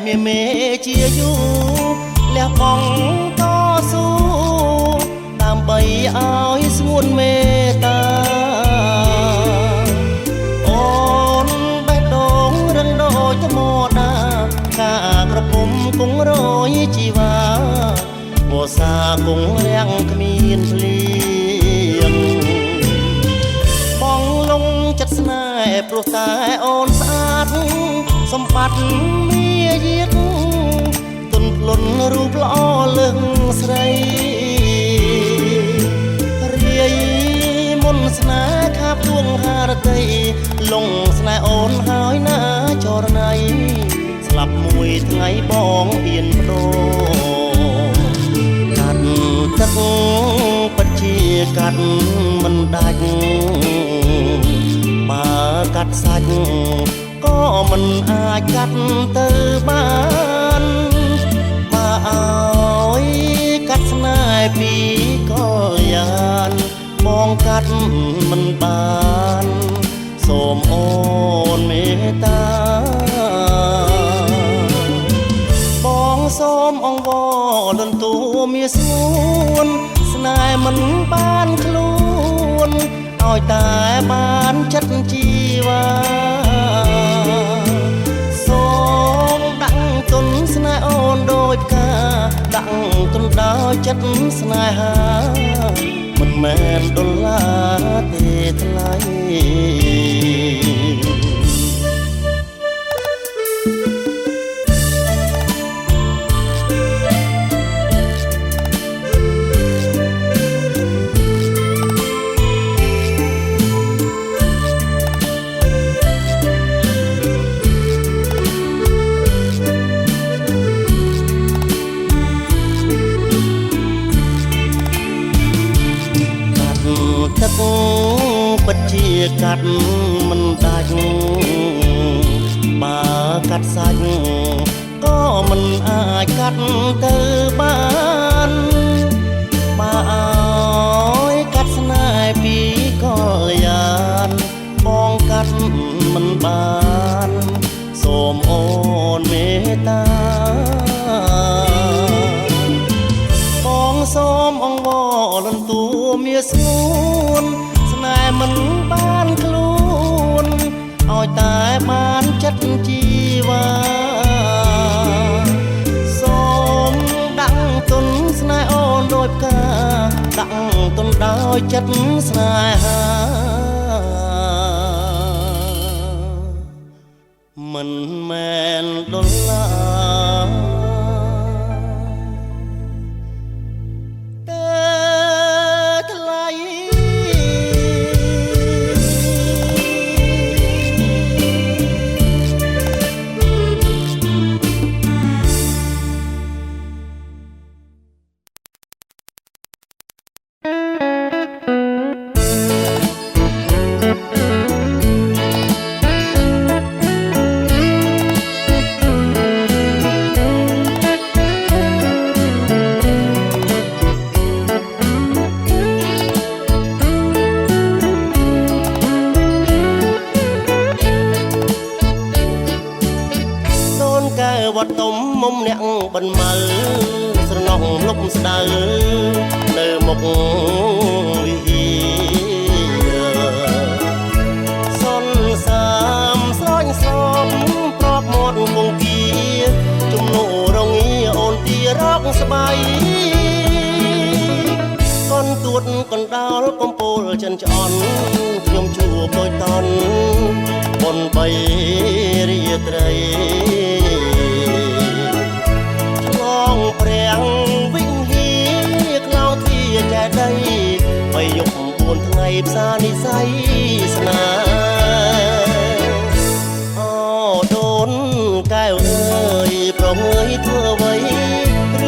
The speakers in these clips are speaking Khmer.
មានមេជាយូលះបង់តស៊ូដើម្បីឲ្យស្ងួនមេត្តាអូនបេះដូងរឹងដូចថ្មដាកាក្រពុំគង់រយជីវ៉ាវស្សាគង់រាំងគ្មានភ្លៀងបងលងចិត្តស្នេហ៍ព្រោះតែអូនស្អាតសម្បត្តិមាយាទទុនភ្លុនរូបល្អលើងស្រីរាយមុនស្នេហ៍ខាបទួងហារតីលងស្នេហ៍អូនហើយណាចរណៃស្លាប់មួយថ្ងៃបងអៀនបដូរកាត់ទឹកពិតជាកាត់មិនដាច់បើកាត់សាច់ក៏មិនអាចកាត់ទៅបានបើឲ្យកាត់ស្នេហ៍ពីក៏យ៉ានបងកាត់មិនបានសូមអូនមេត្តាបងសូមអង្វរលន់តួមាសួនស្នេហ៍មិនបានខ្លួនឲ្យតែបានចិត្តជីវ៉ាសូមដាក់ទុនស្នេហ៍អូនដូចផ្កាដាក់ទុនដោយចិត្តស្នេហាមិនមែនដុល្លារទេថ្លៃទឹកពិតជាកាត់មិនដាច់បើកាត់សាច់ក៏មិនអាចកាត់ទៅបានបើឲ្យកាត់ស្នេហ៍ពីក៏យ៉ានបងកាត់មិនបានសូមអូនមេត្តាបងសូមអង្វរលន់តួមាសួនស្នេហ៍មិនបានខ្លួនឲ្យតែបានចិត្តជីវ៉ាសូមដាក់ទុនស្នេហ៍អូនដូចផ្កាដាក់ទុនដោយចិត្តស្នេហាមិនមែនដុល្លារវត្តទុំមុំអ្នកបិនមើស្រណោះលុកស្ដៅនៅមុខវិហារសុនសាមស្រោចស្រពប្រកមាត់វងគៀជំនួរងាអូនទីរកស្បៃកនទួតកណ្ដាលកំពូលចិនឆ្អន់ខ្ញុំជួបដូចតន់បុនបីរាត្រីព្រះវិហារក្លោទ្វាចេតិយបីយប់4ថ្ងៃផ្សារនិស័យស្នេហ៍អូដូនកែវអើយប្រងើយធ្វើអ្វី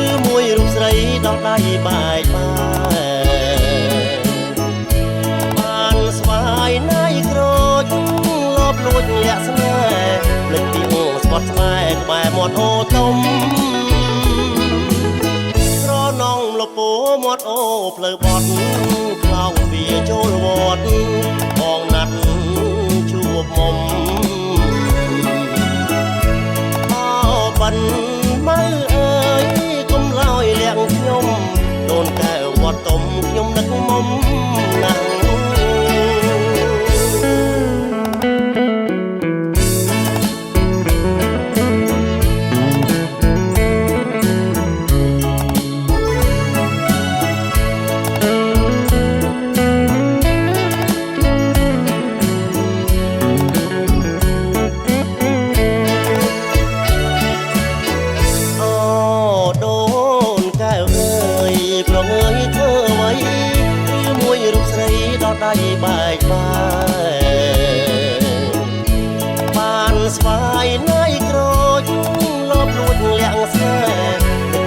ឬមួយរូបស្រីដោះដៃបែកបានស្វាយណៃក្រូចលបលួចលាក់ស្នេហ៍ភ្លេចពីស្បត់ស្បែកក្បែរមាត់អូទុំនងលពោមាត់អូផ្លូវបត់ខ្លោងវាចូលវត្តបងណាត់ជួបមុំអោបិន ខ្ញុំនឹកមុំណាស់ដៃបែកបាយបានស្វាយណៃក្រូចលបលួចលាក់ស្នេហ៍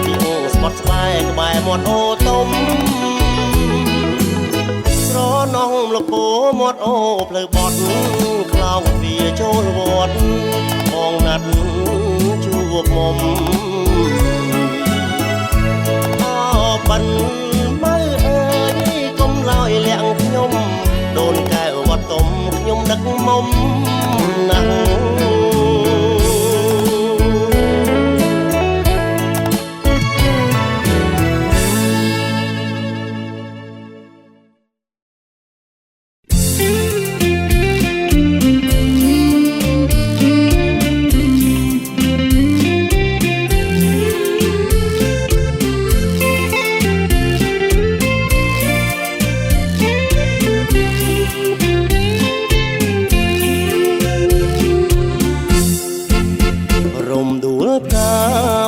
ពីស្បត់ស្បែកក្បែរមាត់អូទុំស្រណងលពោមាត់អូផ្លូវបត់ខ្លោងវាចូលវត្តបងណាត់ជួបមុំអបិនមើអើយកុំឡើយលាក់ខ្ញុំដូនកែវវត្តទុំខ្ញុំដឹកមុំណាស់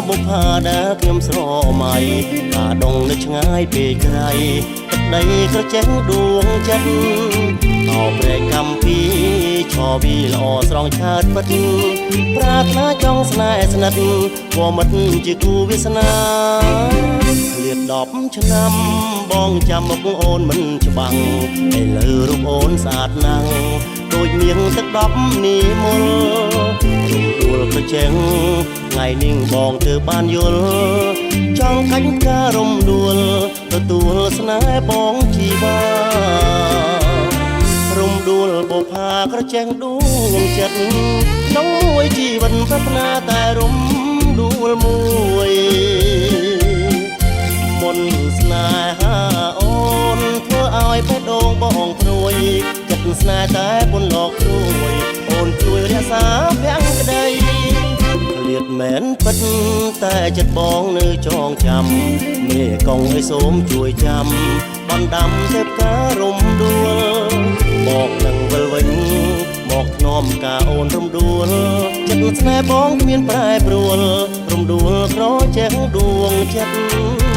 បុប្ផាដែលខ្ញុំស្រមៃកាដងនៅឆ្ងាយពេកក្រៃទឹកដីក្រចេះដួងចិត្តតោព្រែកកម្មពីឆោវីល្អស្រងឆើតពិតប្រាថ្នាចង់ស្នេហ៍ស្និទ្ធវមិត្តជាគូវាសនាឃ្លាត10ឆ្នាំបងចាំមុខអូនមិនច្បាំងឥឡូវរូបអូនស្អាតណាស់ដូចមានទឹក10នីមលដួលប្រជែងថ្ងៃនេះបងទើបបានយល់ចង់កាច់ការរំដួលទទួលស្នេហ៍បងជីវារំដួលបុប្ផាក្រចេះដួងចិត្តក្នុងមួយជីវិតប្រាថ្នាតែរំដួលមួយមុនស្នេហាអូនធ្វើឲ្យបេះដូងបងព្រួយចិត្តស្នេហ៍តែពុនលោកព្រួយអូនជួយរក្សាភាំងក្តីលៀតមែនពិតតែចិត្តបងនៅចងចាំមេកងឲ្យសូមជួយចាំបណ្ដាំទៅការរំដួលបងនឹងវិលវិញមកធ្នមការអូនរំដួលចិត្តស្នេហ៍បងគ្មានប្រែប្រួលរំដួលក្រចេះដួងចិត្ត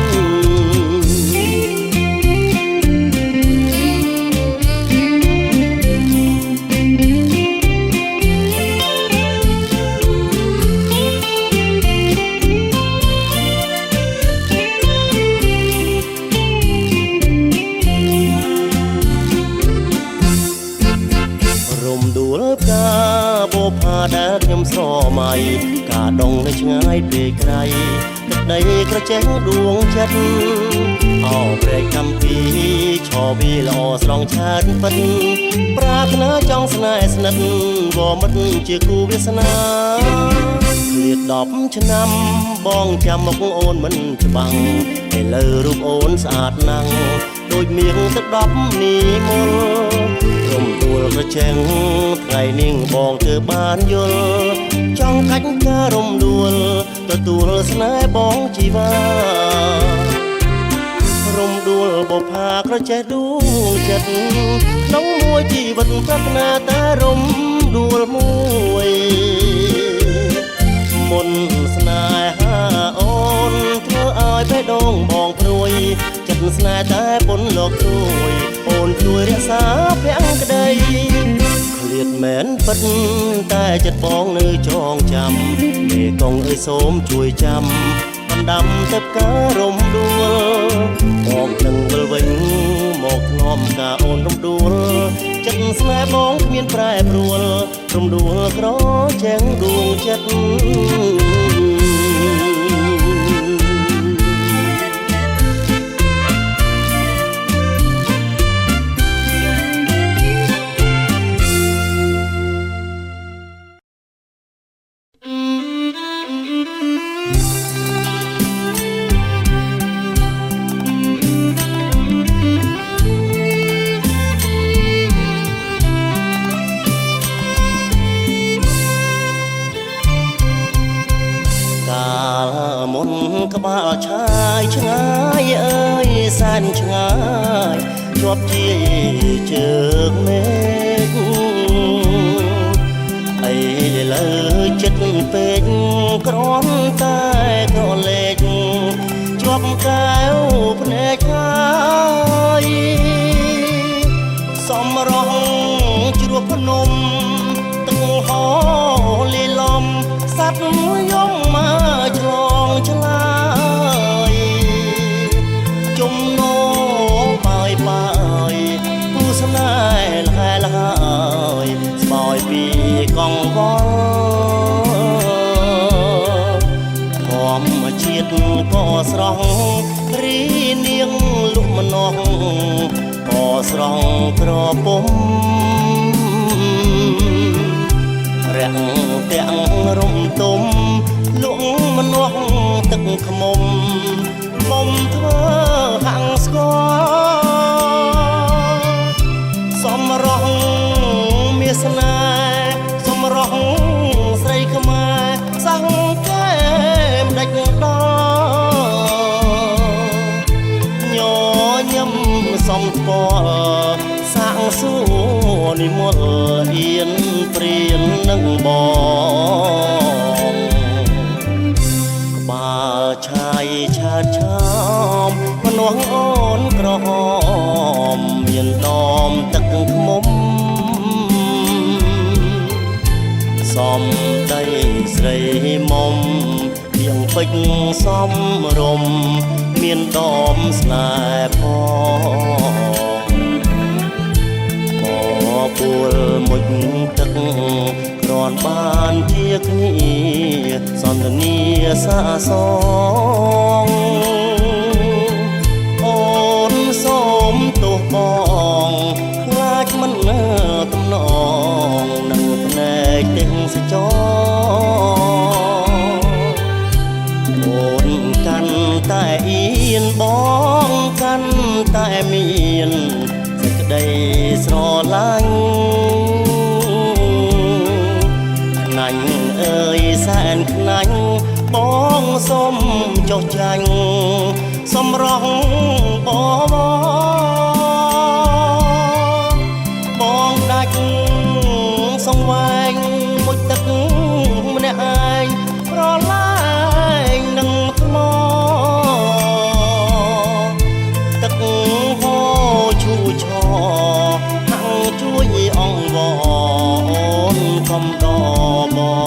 បុប្ផាដែលខ្ញុំស្រមៃកាដងនៅឆ្ងាយពេកក្រៃទឹកដីក្រចេះដួងចិត្តអោព្រែកកម្មពីឆោវីល្អស្រងឆើតពិតប្រាថ្នាចង់ស្នេហ៍ស្និទ្ធវមិត្តជាគូវាសនាឃ្លាត10ឆ្នាំបងចាំមុខអូនមិនច្បាំងឥឡូវរូបអូនស្អាតណាស់ដូចមានទឹក10នីមលរំដួលប្រជែងថ្ងៃនេះបងទើបបានយល់ចង់កាច់ការរំដួលទទួលស្នេហ៍បងជីវារំដួលបុប្ផាក្រចេះដួងចិត្តក្នុងមួយជីវិតប្រាថ្នាតែរំដួលមួយមុនស្នេហាអូនធ្វើឲ្យបេះដូងបងព្រួយចិត្តស្នេហ៍តែពុនលោកជួយអូនជួយរក្សាភាំងក្តីឃ្លាតមែនពិតតែចិត្តបងនៅចងចាំមេកងអើយសូមជួយចាំបណ្ដាំទៅការរំដួលបងនឹងវិលវិញមកធ្នមការអូនរំដួលចិត្តស្នេហ៍បងគ្មានប្រែប្រួលរំដួលក្រចេះដួងចិត្ត เ នក្បាលឆាយឆ្ងាយអើយសែនឆ្ងាយជាប់ជាជើងមេឃអីលើចិត្តពេកគ្រាន់តែក្រលេកជាប់កែវភ្នែកហើយសំរងជ្រោះភ្នំទឹកហោលីលំសត្វយំមកឆ្លងឆ្លើយជំនោបាយបាយគូស្នេហ៍លហើយលហើយស្បយពីកងវល់ធម្មជាតិក៏ស្រស់រីនាងលុកម្នងក៏ស្រស់ក្រពុំរាំងទាំងរំទុំលក់ម្នាស់ទឹកខ្មុំមុំធ្វើហាំងស្គាល់សំរស់មាសនាសំរស់ស្រីខ្មែរសាំងកែមដាច់ដល់ញញឹមសំស្គាល់សាំងសួរនិមលអៀនព្រៀននឹងបងក្បាលឆាយឆាតឆោមម្នាស់អូនក្រហមមានដមទឹកខ្មុំសំដីស្រីមុំយ៉ាងពេចសំរំមានដមស្នេហ៍ផងពួលមុជទឹកគ្រាន់បានជាគ្នាសន្ទនាសាសងអូនសូមទោសបងខ្លាចមិនទំនងនឹងភ្នែកទាំងសចអូនកាន់តែអៀនបងកាន់តែមានសេចក្តីស្រឡាញ់ខ្នាញ់អើយសែនខ្នាញ់បងសូមចុះចាញ់សម្រស់បងដាច់សង្វែងមុជទឹកម្នាក់ឯងប្រឡាយនឹងថ្មទឹកហូរឈូឆហាំងជួយអង្វរអូនកុំដបង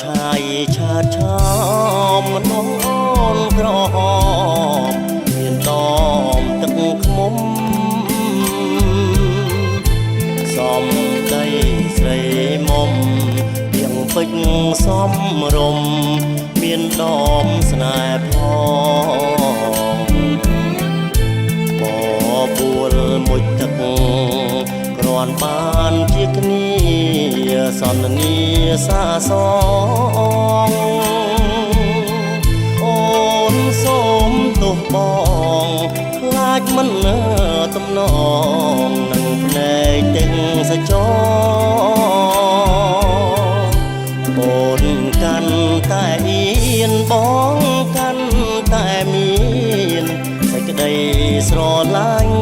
ឆាយឆាតឆោមម្នាស់អូនក្រហមមានដមទឹកខ្មុំសំដីស្រីមុំយ៉ាងពេចសំរំមានដមស្នេហ៍ផងពួលមុជទឹកគ្រាន់បានជាគ្នាសន្ទនាសាសងអូនសូមទោសបងខ្លាចមិនទំនងនឹងភ្នែកទាំងសចអូនកាន់តែអៀនបងកាន់តែមានសេចក្តីស្រឡាញ់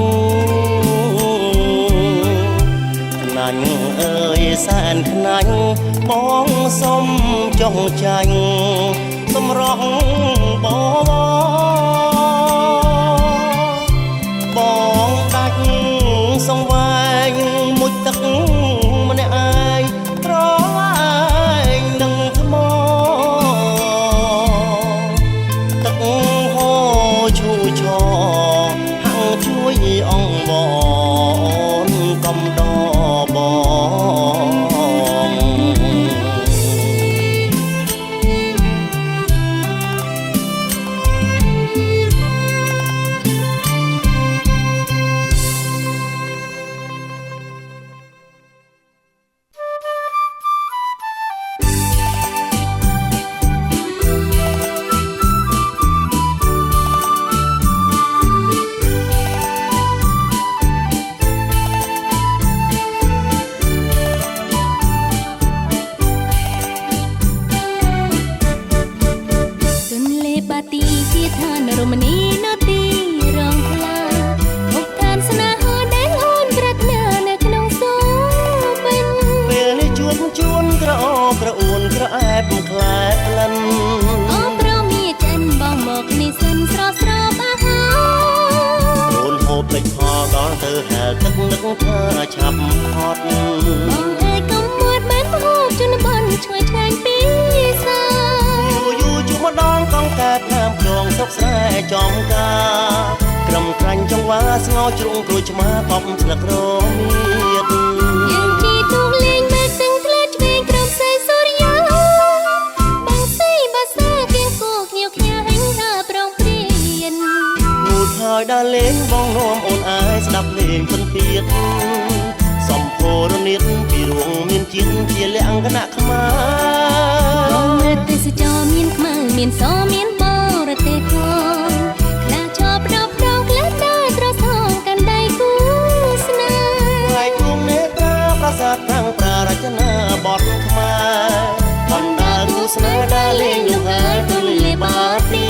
ខ្នាញ់អើយសែនខ្នាញ់បងសុំចុះចាញ់សម្រស់បងដាច់សង្វែងមុជទឹកម្នាក់ឯងប្រឡាយ ក្រអូបក្រអួនក្រអែបខ្លែក្លិនអូប្រមីចិនបងមកនេះសិនស្រស់ស្រស់អាហារអូនហូបតិចផលដល់ទៅហែលទឹកនឹកថាឆាប់ហត់បងឯកុំមួតបានហូបជូនបានឆ្ងាយឆ្ងាយពីសាយូរជួបម្ដងកងកើតតាមខ្យងសុកស្រែចំការក្រំក្រាញ់ចង្វាស្ងោជ្រុងក្រួយឆ្មាកប់ស្លឹករមៀតយើងជីទូកលេងបែកទាំងធ្លាឆ្វេងក្រំសេសូរិយាបាំងស៊ីបាសាគៀងគូខ្ញៀវខ្ញាហេងថាប្រងព្រៀនងូតហើយដើរលេងបងនាំអូនអាយស្ដាប់លេងពិនពៀតសំភោរនៀតពីរួងមានជាតិជាលក្ខណៈខ្មែរបងមើលទេសចរមានខ្មៅមានសមានបរទេសផងខ្លាចប់ដប់ដងក្លែដើរត្រសងកាន់ដៃគូស្នេហ៍ហើយគង់នេត្រាប្រាសាទតាំងប្រារចនាបទខ្មែរបណ្ដាគូស្នេហ៍ដើរលេងលំហើទៅលេបាទី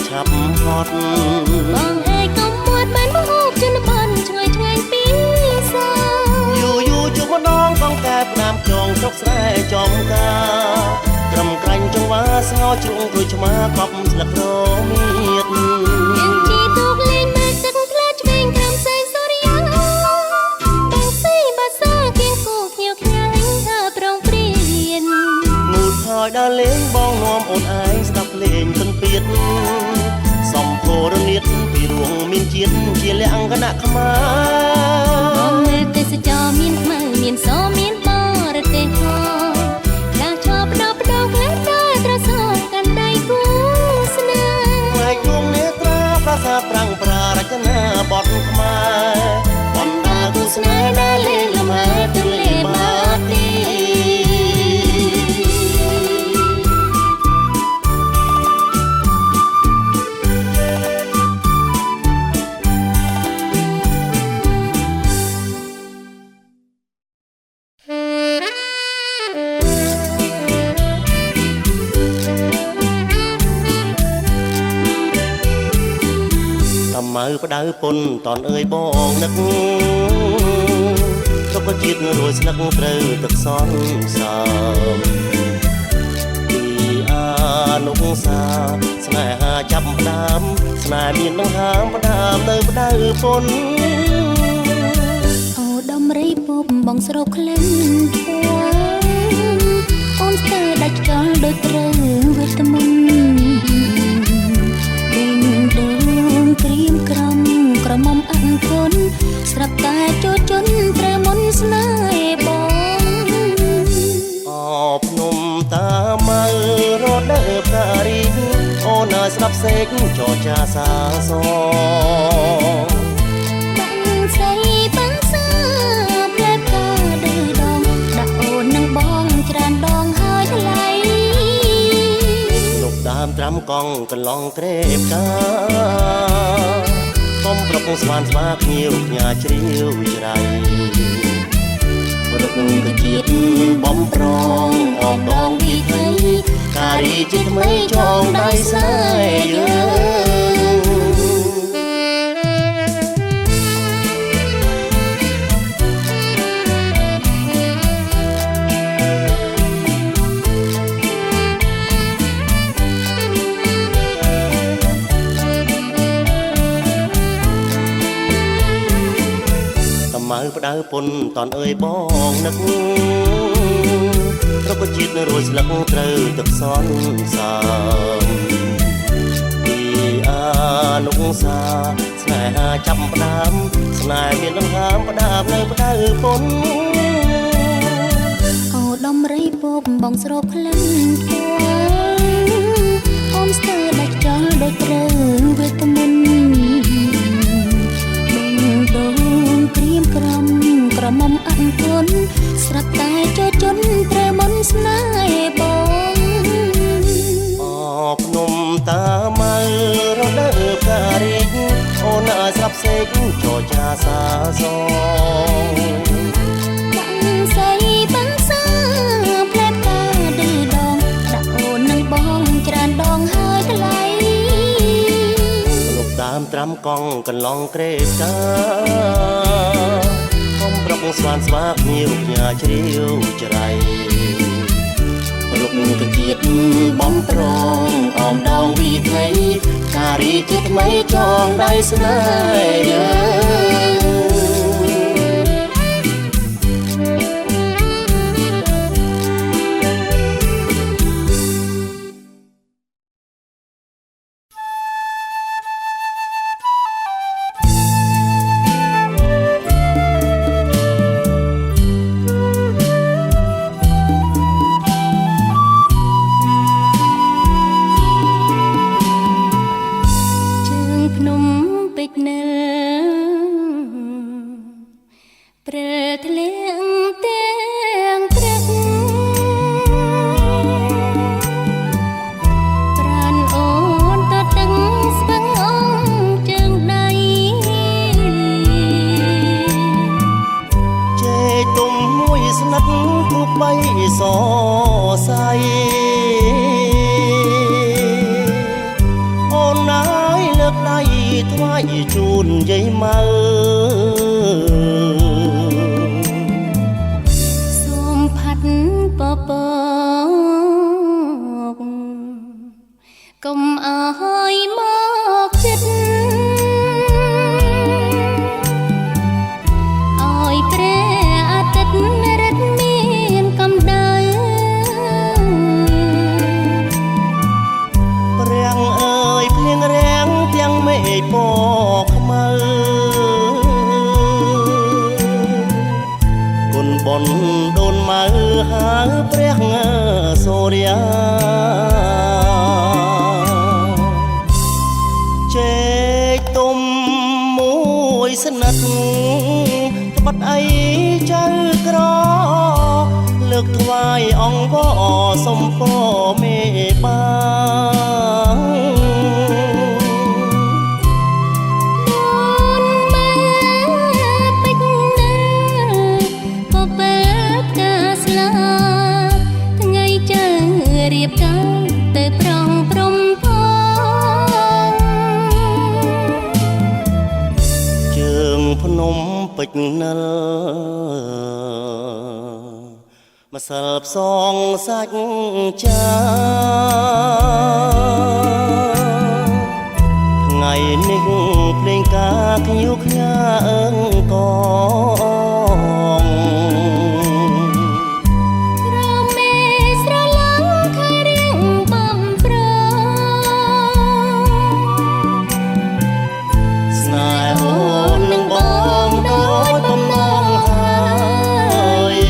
ឆាប់ហត់បងឯកុំមួតបានហូបជូនបានឆ្ងាយឆ្ងាយពីសាយូរជួបម្ដងកងកើតតាមខ្យងសុកស្រែចំការក្រំក្រាញ់ចង្វាស្ងោជ្រុងក្រួយឆ្មាកប់ស្លឹករមៀតយើងជីទូកលេងបែកទឹកធ្លាឆ្វេងក្រំសេសូរិយាបាំងស៊ីបាសាគៀងគូខ្ញៀវខ្ញាហេងថាប្រងព្រៀនងូតហើយដើរលេងបងនាំអូនឯងស្ដាប់លេងពិនពៀតសំភោរនៀតពីរួងមានជាតិជាលក្ខណៈខ្មែរបងមើលទេសចរមានខ្មៅមានសមានបរទេសផងខ្លាចប់ដប់ដងក្លែដើរត្រសងកាន់ដៃគូស្នេហ៍ហើយគង់នេត្រាប្រាសាទតាំងប្រារចនាបទខ្មែរបណ្ដាគូស្នេហ៍ដើរលេងលំហើទៅលេបាទីម៉ៅផ្ដៅពុនតនអើយបងនឹកទុកជាតិរួយស្លឹកត្រូវទឹកសនសាមពីអានុសាស្នេហាចាប់ផ្ដើមស្នេហ៍មានដង្ហើមផ្ដើមនៅផ្ដៅពុនអូដំរីពុំបងស្រូបក្លិនធួអូនស្ទើរដាច់ចោលដោយត្រូវវេទមន្តក្រៀមក្រំក្រមុំអង្គុនស្រាប់តែចូលជន់ត្រូវមុនស្នេហ៍បងអភ្នំតាម៉ៅរត់ដើរផ្ការីអូនស្ដាប់សេកចរចាសាសបាំងស្រីបាំងសាប្រែផ្កាដើរដងដាក់អូននឹងបងច្រើនដងហើយថ្លៃលោកដើមត្រាំកង់កន្លងក្រេបកាកុំប្រកស្វានស្វាភ្ញៀវផ្ញើជ្រាវច្រៃប្រកកជាតិបំប្រងអងដងពីថៃការីជាថ្មីចងដៃស្នេហ៍ម៉ៅផ្ដៅពុនតនអើយបងនឹករុក្ខជាតិរួយស្លឹកត្រូវទឹកសនសាមពីអានុសាស្នេហាចាប់ផ្ដើមស្នេហ៍មានដង្ហើមផ្ដើមនៅផ្ដៅពុនអូដ ដំរីពពបងស្រោបក្លិនពណ៌អូនស្ទើរដាច់ចោលដូចត្រូវវេទមន្តបេងដូងក្រៀមក្រំក្រមុំអញ្ជន់ស្រាប់តែចូលជន់ត្រូវមន្តស្នេហ៍បងអភ្នំតាម៉ៅរដូវផ្ការីកអូនឲ្យស្រាប់សេកចរចាសាសងបាំងស្អីបាំងសាផ្លែផ្កាឌឺដងដាក់អូននឹងបងច្រើនដងហើយកន្លែងលោកតាមត្រាំកង់កន្លងក្រេបកាកុំប្រកស្វានស្វាគ្នារូបញ៉ាជ្រាវច្រៃរុកកជាតិបំប្រងអមដងវីថៃការីជាថ្មីចងដៃស្នេម្សិលផ្សងសាច់ចាថ្ងៃនេះភ្លេងការខ្ញូខ្ញាអើងកងរមេស្រឡំខែរៀងបំប្រស្នេហ៍អូននឹងបងដូចបំណងហើយ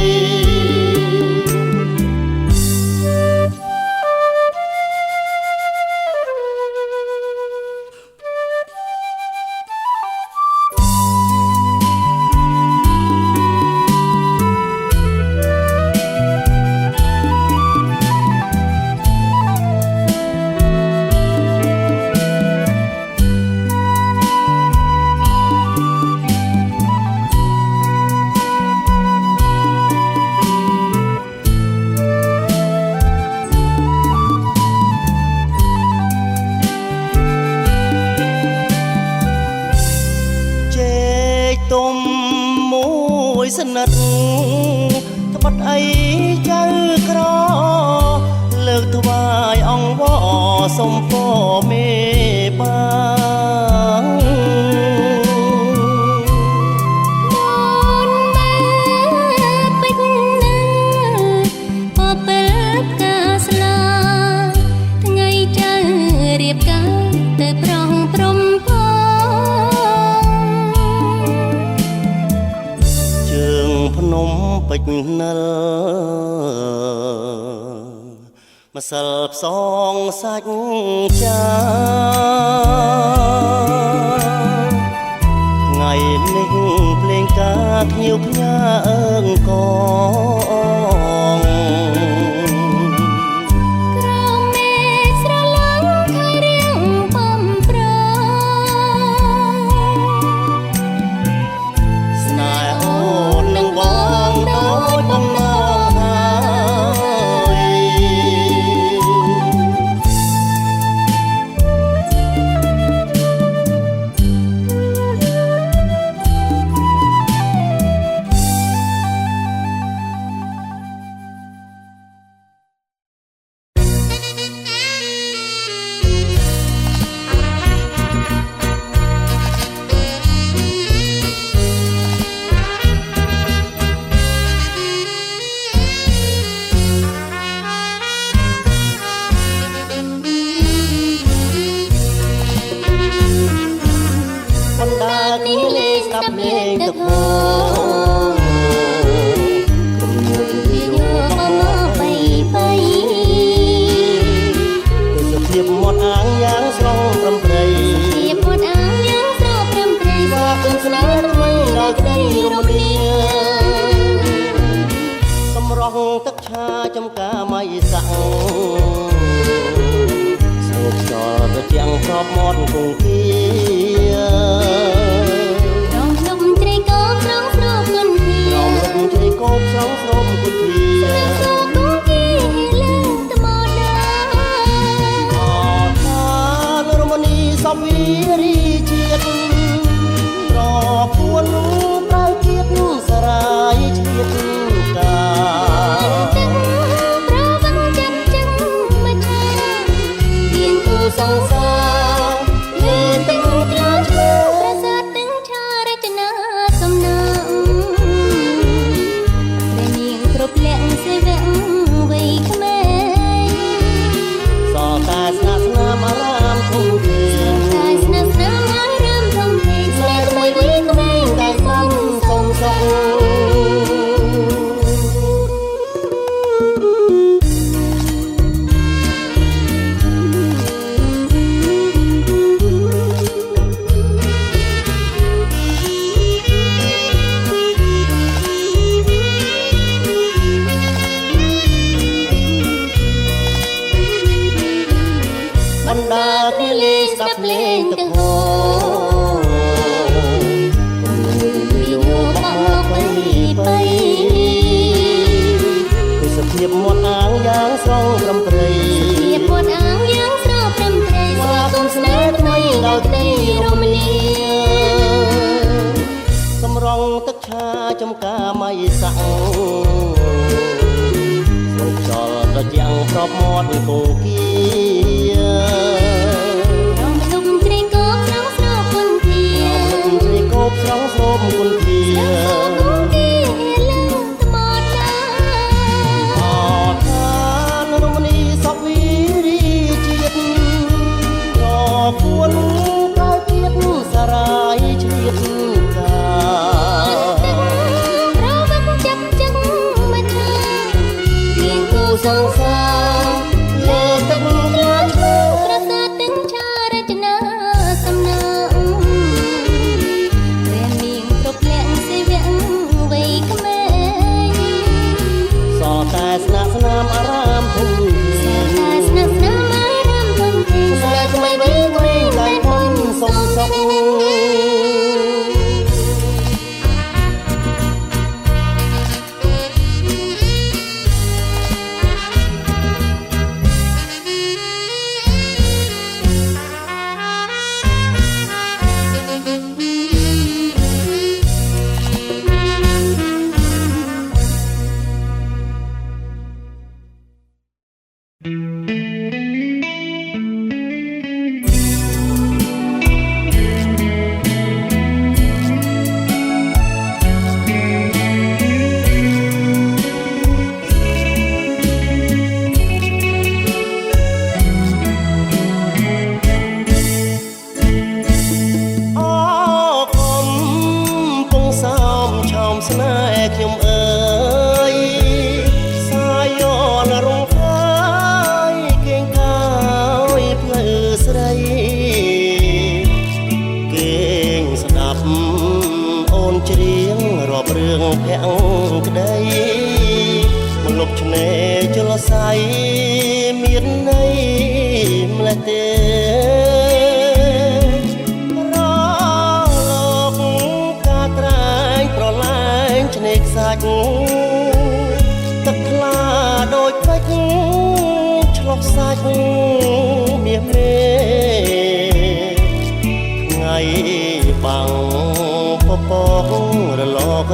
ស្និទ្ធត្បិតអីចៅក្រលើកថ្វាយអង្វរសុំពរមេបាពេជ្រណាពពេលផ្កាស្លាថ្ងៃចៅរៀបការទៅប្រងព្រំពជើងភ្នំពេជ្ និលម្សិលផ្សងសាច់ចាថ្ងៃនេះភ្លេងការភ្ញៀវផ្ញើអើងកងក្រមេស្រឡាំងខៃរៀងបំប្រស្នេហ៍អូននឹងបងដូចបំណងហើយបណ្ដានេះលេងស្ដាប់លេងទឹកហូរគុំមួយពីយកមកបីទេសភាពមាត់អាងយ៉ាងស្រងត្រឹមត្រីភាពមាត់អាងយ៉ាងស្រស់ត្រឹមត្រី សាគំស្នេហ៍ថ្មីដល់ក្តីរមនាសម្រស់ទឹកឆាចំការមៃសាក់សូបចលទៅជាងស្របមាត់គង្គា រំលំជ្រៃកោស្រងស្រោបគុនធា រំលំជ្រៃកោស្រងស្រោបគុនធា ស្រោបគុនធាលើថ្មដាអថារមណីសពវិរីជាតិប្រពន្ធប្រៅជាតិសរាយជាតិកា ទឹកប្រវឹងចាំចឹងមកឆាទៀងគូសង្សារលើទឹកត្រាឈ្មោះប្រាសាទទឹកឆារចនាសំណាងព្រះនាងគ្រប់លក្ខសេវៈវ័យក្មេងសតាស្នាស្នាមអារាមធំធេង កាយស្នាស្នាមអារាមធំធេងស្នេហ៍ថ្មីវ័យក្មេងតែសំសុំសុំបណ្ដាគ្នាលេងស្ដាប់លេងទឹកហូរគុំមួយពីយកមកបីទេសភាពមាត់អាងយ៉ាងស្រងត្រឹមត្រី ភាពមាត់អាងយ៉ាងស្រស់ត្រឹមត្រី សាគំស្នេហ៍ថ្មីដល់ក្តីរមនាសម្រងទឹកឆាចំការមៃសាក់សូបចលទៅជាងស្របមាត់គង្គា រំលំជ្រៃកោស្រងស្រោបគុនធា ជ្រៃកោបស្រងស្រោបគុនធា ស្រោបគុនធាលើថ្មដា អថារមណីសពវិរីជាតិប្រពន្ធប្រៅជាតិសរាយជាតិកា ប្រវឹកចាំចឹងមកឆា ទៀងគូសង្សារលើទឹក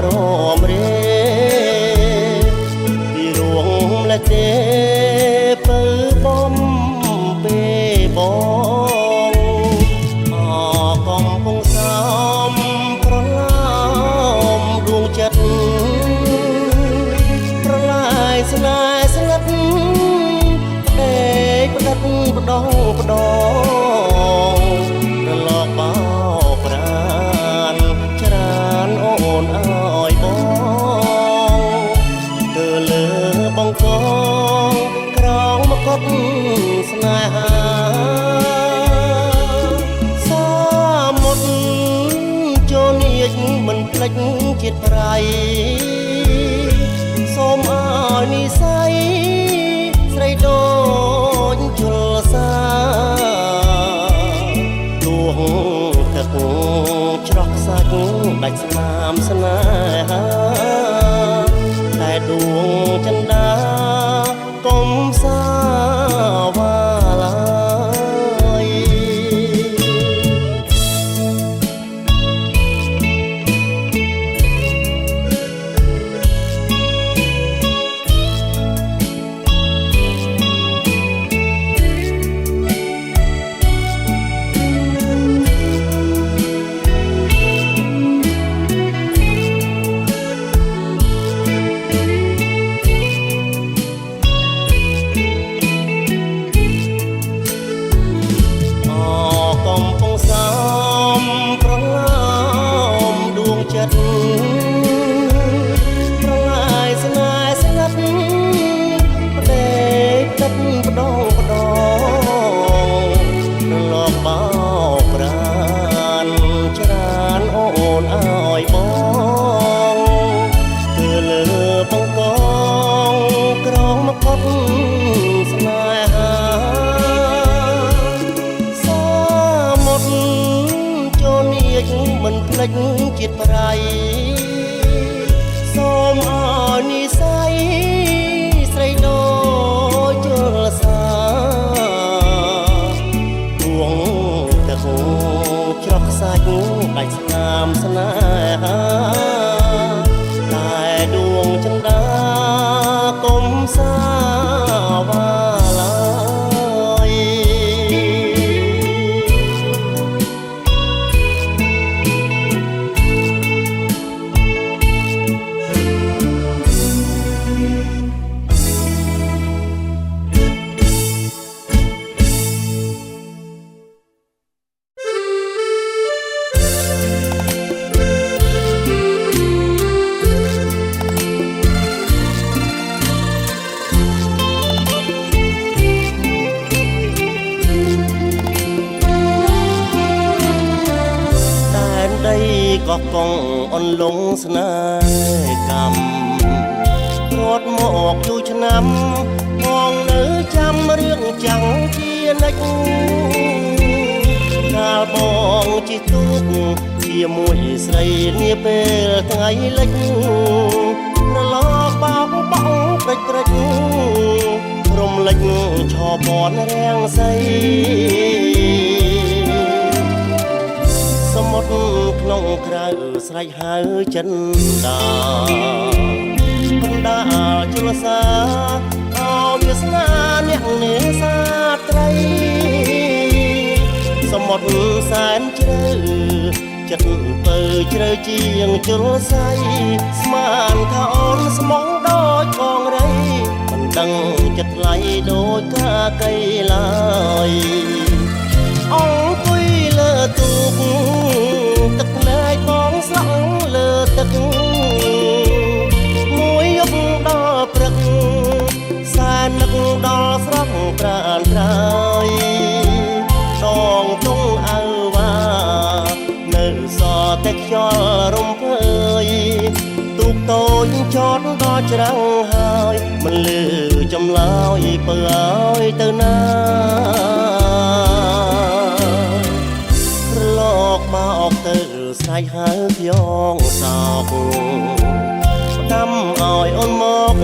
ក្រមរេពីរួងម្លេះទេពើបំពេបងអកំពុងសំប្រឡំដួងចិត្តប្រឡាយស្នេហ៍ស្ងាត់ផ្ដេកផ្ដិតផ្ដងផ្ដងរលកបោប្រានច្រើនអូនអើយបងទៅលើបងកងក្រងមកុដស្នេហាសាមុតចូលនាចមិនភ្លេចជាតិប្រៃសូមអើយនិស័យស្រីដូចជលសាដួងទឹកច្រោះខ្សាច់ដាច់ស្នាមស្នេហាតែដួងចន្ទាកុំសាវ៉ាឡើយកំពុងសំប្រឡំដួងចិត្តប្រឡាយស្នេហ៍ស្ងាត់ផ្ដេកទឹកផ្ដងផ្ដងរលកបោប្រានច្រើនអូនអើយបងគឺលើបងកងក្រងមកុដស្នេហាចូលនាចមិនភ្លេចជាតិប្រៃសូមអើយនិស័យស្រីដូចជលសាដួងទឹកច្រោះខ្សាច់ដាច់ស្នាមស្នេហាតែដួងចន្ទាកុំសាវ៉ាឡើយក៏កងអនលងស្នេហ៍កម្មរត់មកយូរឆ្នាំបងនៅចាំរឿងចាំងជានិច្ចកាលបងជិះទូកជាមួយស្រីនាពេលថ្ងៃលិចរលកបោកបង់ព្រិចព្រិចរំលេចឆោបនរាំងសីសមុទ្រក្នុងក្រៅស្រែកហៅចិនដាបណ្ដាជលសាអោវាសនាអ្នកនេសាត្រីសមុទ្រសែនជ្រៅចិត្តពើជ្រៅជាងជលស័យស្មានថាអូនស្មងដូចកងរៃមិនដឹងចិត្តថ្លៃដូចកាកៃឡើយអង្គុយលើទូកទឹកភ្នែកបងស្រក់លើទឹកមួយយប់ដល់ព្រឹកសែននឹកដល់ស្រស់ប្រានត្រើយដងទុងអើវ៉ានៅសតែខ្យល់រំភើយទូកតូចចតដល់ច្រាំងហើយមិនលឺចម្លើយពើអើយទៅណាមកអកទៅស្រែកហៅខ្ញុំសោកផ្ដាំឲ្យអូនមក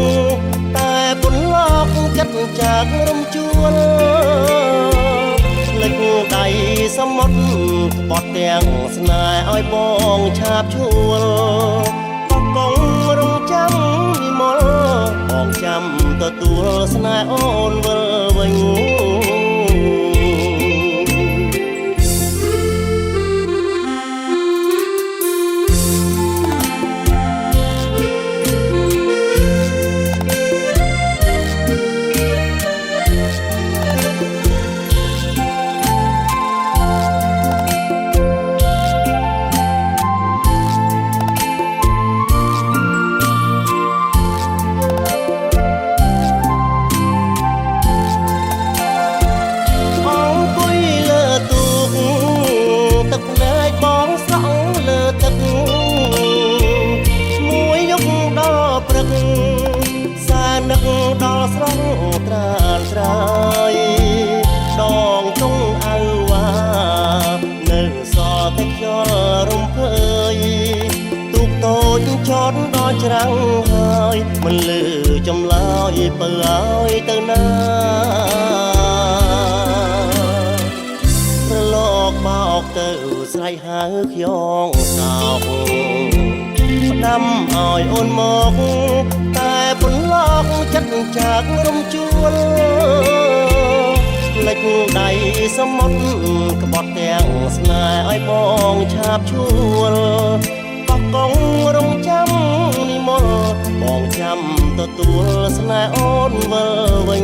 តែពុនឡកចិត្តចាករំជួលភ្លេចដៃសមុទ្របត់ទាំងស្នេហ៍ឲ្យបងឆាបជួលកក ទួលស្នេហ៍អូនវិលវិញដល់ស្រស់ត្រានស្រ័យដងទងអៅវ៉ានៅសល់តែខ្យល់រំភើយទូកតូចចតដល់ច្រាំងហើយមិនលឺចម្លើយបើឲ្យទៅណាប្រឡកបោកទៅស្រែកហៅខ្យងសោកផ្ដាំឲ្យអូនមកតែពន្លកចិត្តចាករំជួលលិចដៃសមុទ្រក្បត់ទាំងស្នេហ៍ឲ្យបងឆាបឈួលបោះកងរងចាំនិមលបងចាំទទួលស្នេហ៍អូនវិលវិញ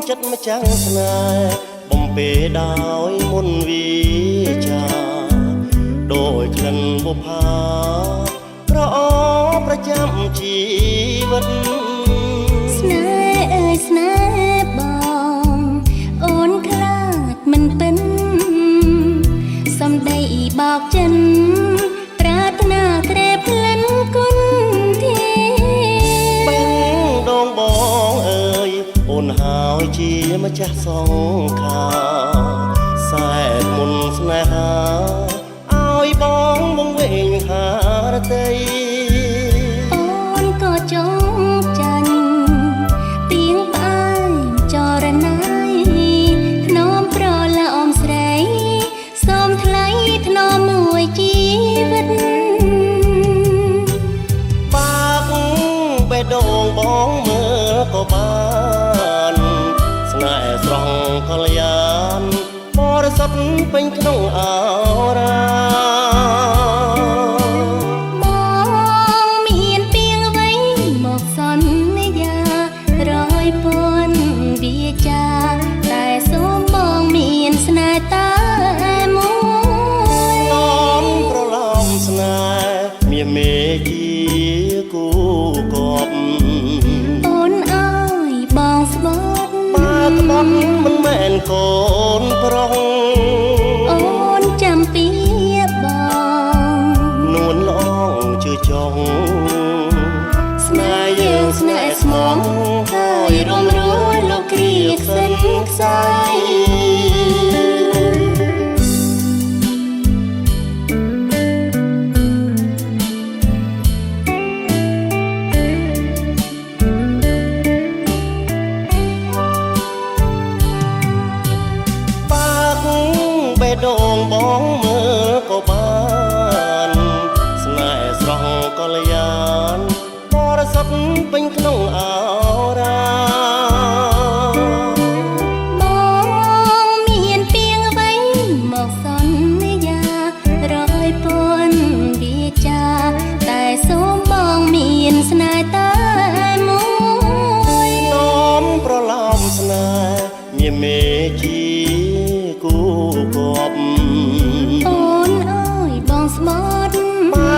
ចិត្តម្ចាំងស្នេហ៍បំពេដោយមុនវិចាដោយក្លិនបុប្ផាប្រអប្រចាំជីវិតស្នេហ៍អើយស្នេហ៍បងអូនខ្លាចមិនពិនសំដីបោកចិនប្រាថ្នាក្រេបក្លិនគុណធាបេះដូងបងអើយអូនហើយជាម្ចាស់សង្ខារសែនមុនស្នេហាឲ្យបងវង្វេងហារតីអូនក៏ចងចាញ់ទៀងផ្អែមចរណៃធ្នមប្រឡាអមស្រីសូមថ្លៃធ្នមមួយជីវិតបាក់បេះដូងបងមើលក៏បានស្នេហ៍ស្រស់កល្យានបរិសុទ្ធពេញក្នុងអរា មិនមែនកូនប្រុសអូនចាំពីបងនួនល្អងជឿចង់ស្នេហ៍យើងស្នេហ៍ស្មងហើយរំរួលលោកគ្រាខ្សិនខ្សាយ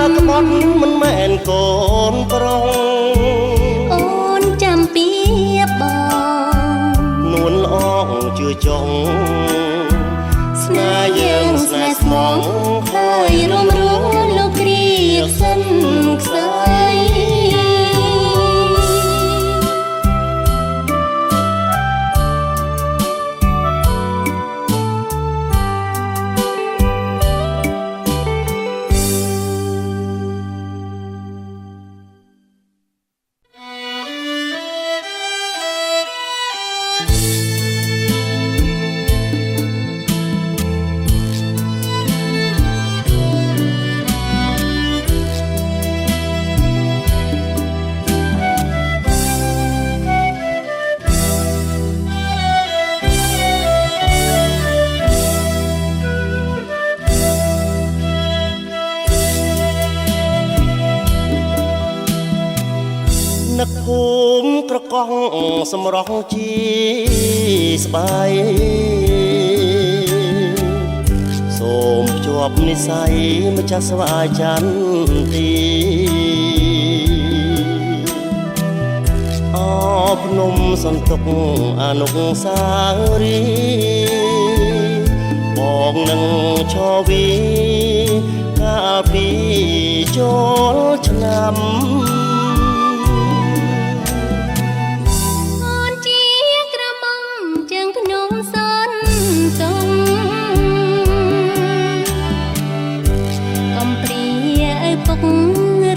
ក្បត់មិនមែនកូនប្រុសអូនចាំពីបងនួនល្អងជឿចង់ស្នេហ៍យើងស្នេហ៍ស្មងហើយរួមលោកគ្រាសិនខ្សែនឹកភូមិក្រកោះសម្រស់ជាស្បាយសូមភ្ជាប់និស័យម្ចាស់ស្វាយចន្ទីអភ្នំសន្ទុកអនុស្សាវរីយ៍បងនឹងឈរវីកាលពីចូលឆ្នាំ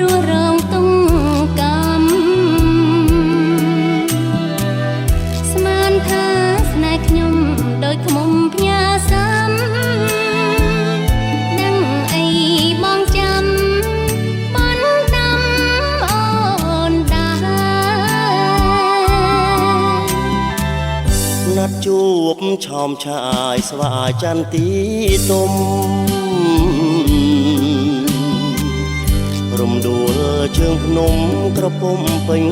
រស់រងតុងកំស្មានថាស្នេហ៍ខ្ញុំដូចខ្មុំផ្ញើសាំដឹងអីបងចាំបានដាំអូនដែរណាត់ជួបឆោមឆាយស្វាយចន្ទីទុំរំដួលជើងភ្នំក្រពុំពេញ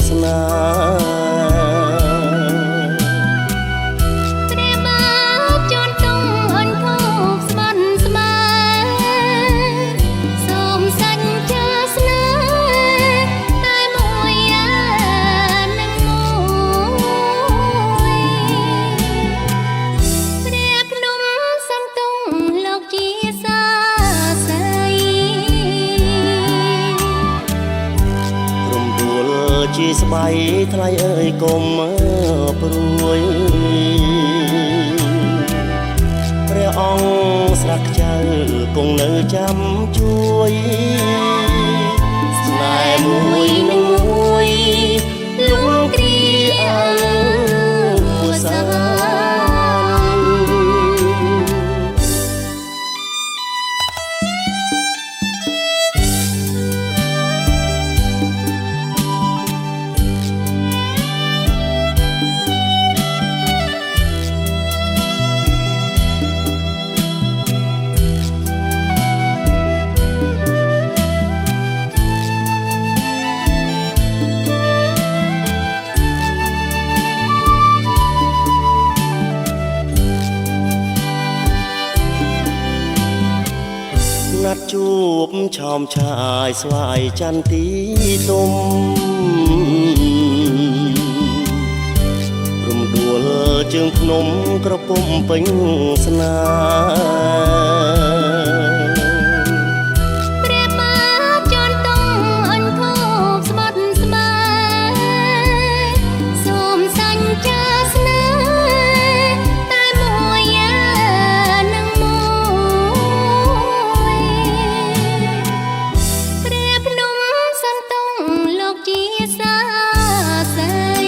ស្នាព្រះបាទជន់តុងអនខោស្បន់ស្បែសូមសញ្ចាស្នេហ៍តែមួយនឹងមួយព្រះភ្នំសន្ទុងលោកជាសាស័យជាស្បៃថ្លៃអើយកុំព្រួយព្រះអង្គស្រាក់ខ្ចៅគង់នៅចាំជួយស្នេហ៍មួយនឹងមួយលំគ្រាអើសាណាត់ជួបឆោមឆាយស្វាយចន្ទីទុំរំដួលជើងភ្នំក្រពុំពេញស្នាព្រះបាទជន់តុងអនខោស្បត់ស្បែសូមសញ្ចាស្នេហ៍តែមួយនឹងមួយព្រះភ្នំសន្ទុងលោកជាសាស័យ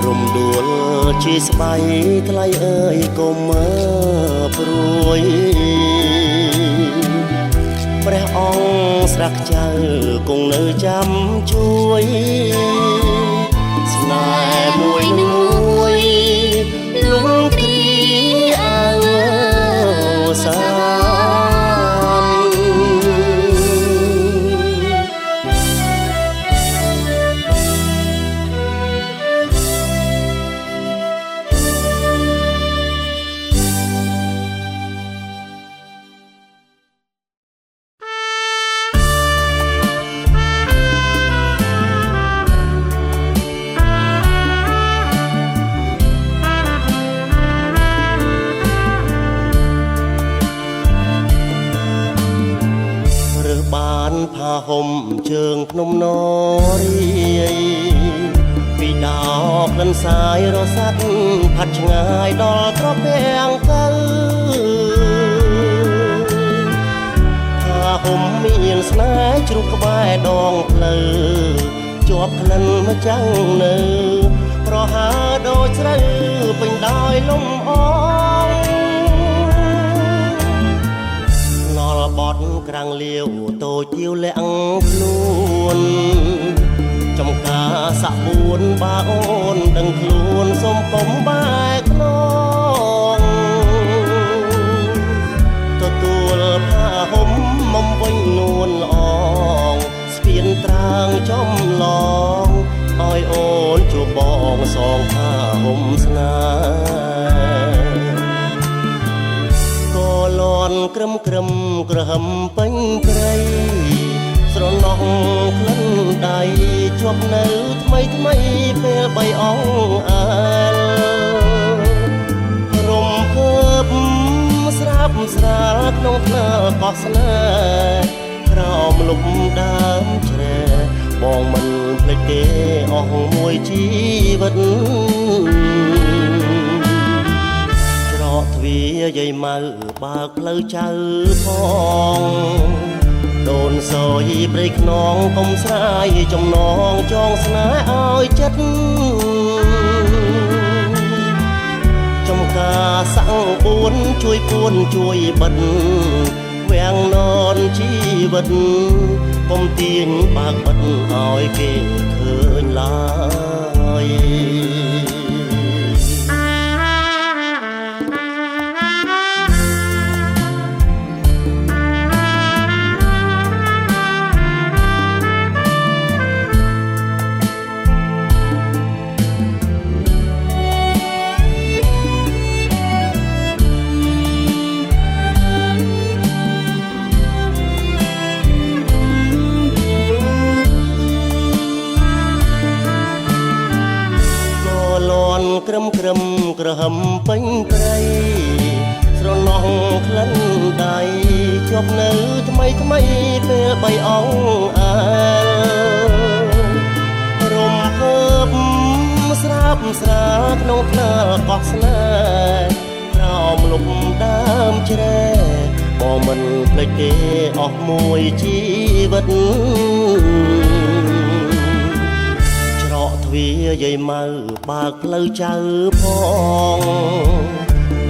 រំដួលជាស្បៃថ្លៃអើយកុំព្រួយព្រះអង្គស្រាក់ខ្ចៅគង់នៅចាំជួយស្នេហ៍មួយនឹងមួយលំគ្រាអើសា ห่มเชิงพนมนอรีពីដោក្លិនសាយរសាត់ផាត់ឆ្ងាយដល់ត្រពាំងទៅថាហុំមានស្នេហ៍ជ្រុះក្បែរដងផ្លូវជាប់ក្លិនមកចាំងនៅប្រហើដូចស្រូវពេញដោយលំអងណលបត់ក្រាំងលាវតូចទាវលាក់ខ្លួនចំការសាក់បួនបាអូនដឹងខ្លួនសុំកុំបែកខ្នងទទួលผ้าห่มមុំវិញនួនល្អងស្ពានត្រាងចំឡងឲ្យអូនជួបបងសងผ้าห่มស្នេហ៍ក៏លន់ក្រឹមក្រឹមក្រហមពេញព្រៃស្រណោះក្លិនដៃជាប់នៅថ្មីថ្មីពេលបីអងអើរំភើបស្រាប់ស្រាលក្នុងផ្លូវកោះស្នេហ៍ក្រោមលំដើមជ្រែបងមិនភ្លេចទេអស់មួយជីវិតច្រកទ្វារយាយម៉ៅបើកផ្លូវចៅផងដូនសយព្រៃខ្នងកុំស្រាយចំណងចងស្នេហ៍ឲ្យចិត្តចំការសាំងបួនជួយពួនជួយបិទវាំងននជីវិតកុំទាញបើកបិទឲ្យគេឃើញឡើយក្រឹមក្រឹមក្រហមពេញព្រៃស្រណោះក្លិនដៃជាប់នៅថ្មីថ្មីពេលបីអងអើរំភើបស្រាប់ស្រាលក្នុងផ្លូវកោះស្នេហ៍ក្រោមលំដើមជ្រែបងមិនភ្លេចទេអស់មួយជីវិតទ្វារយាយម៉ៅបើកផ្លូវចៅផង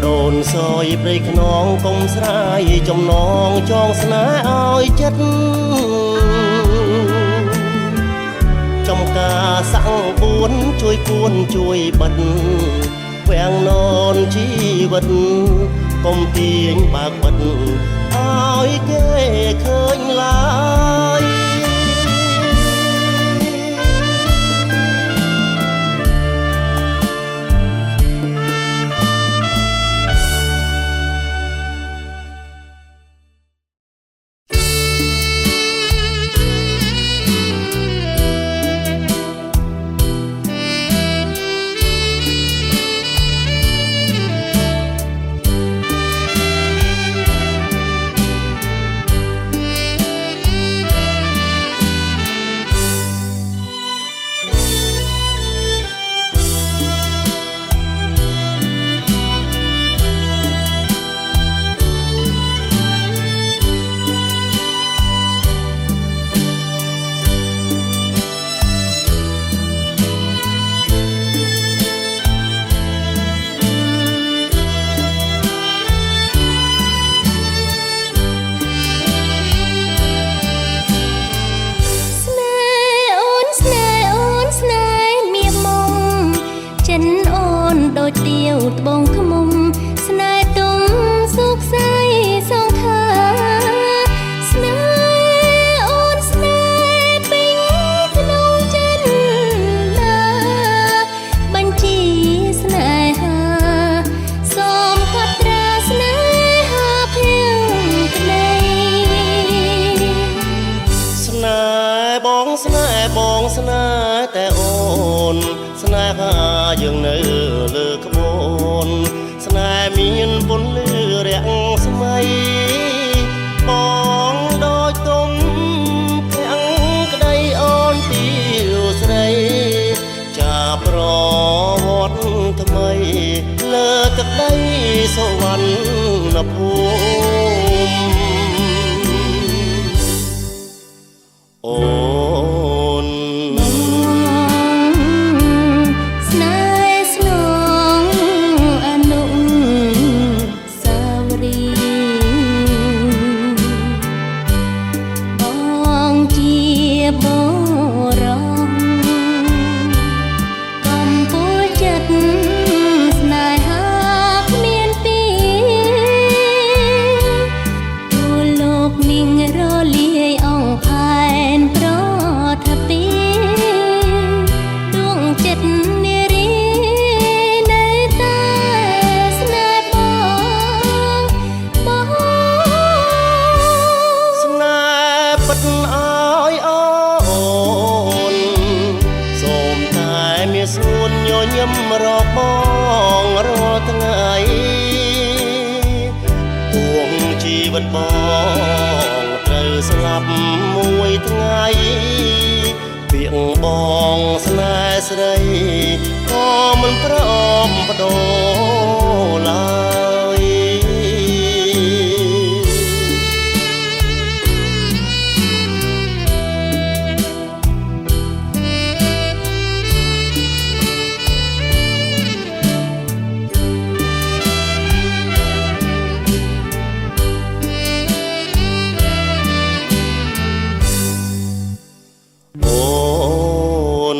ដូនសយព្រៃខ្នងកុំស្រាយចំណងចងស្នេហ៍ឲ្យចិត្តចំការសាំងបួនជួយពួនជួយបិទវាំងននជីវិតកុំទាញបើកបិទឲ្យគេឃើញឡើយបងស្នេហ៍តែអូនស្នេហាយើងនៅលើក្បូនស្នេហ៍មានពន្លឺរាក់ស្មៃបងដូចទុំភាំង សុវណ្ណភូមិអូនស្នេហ៍ស្នងអនុស្សាវរីយ៍បងជាបងរងកំពូលចិត្តស្នេហាគ្មានពីទូលោកមីងរលាយអងផែនប្រថាពីដួងចិត្តនារីនៅតែស្នេហ៍បងស្នេហ៍ពិតអើយអូនសូមតែមានសួនញញឹមរកបងរាល់ថ្ងៃពួងជីវិតបងត្រូវស្លាប់មួយថ្ងៃពាក្យបងស្នេហ៍ស្រីក៏មិនព្រមបដូរឡើយអូន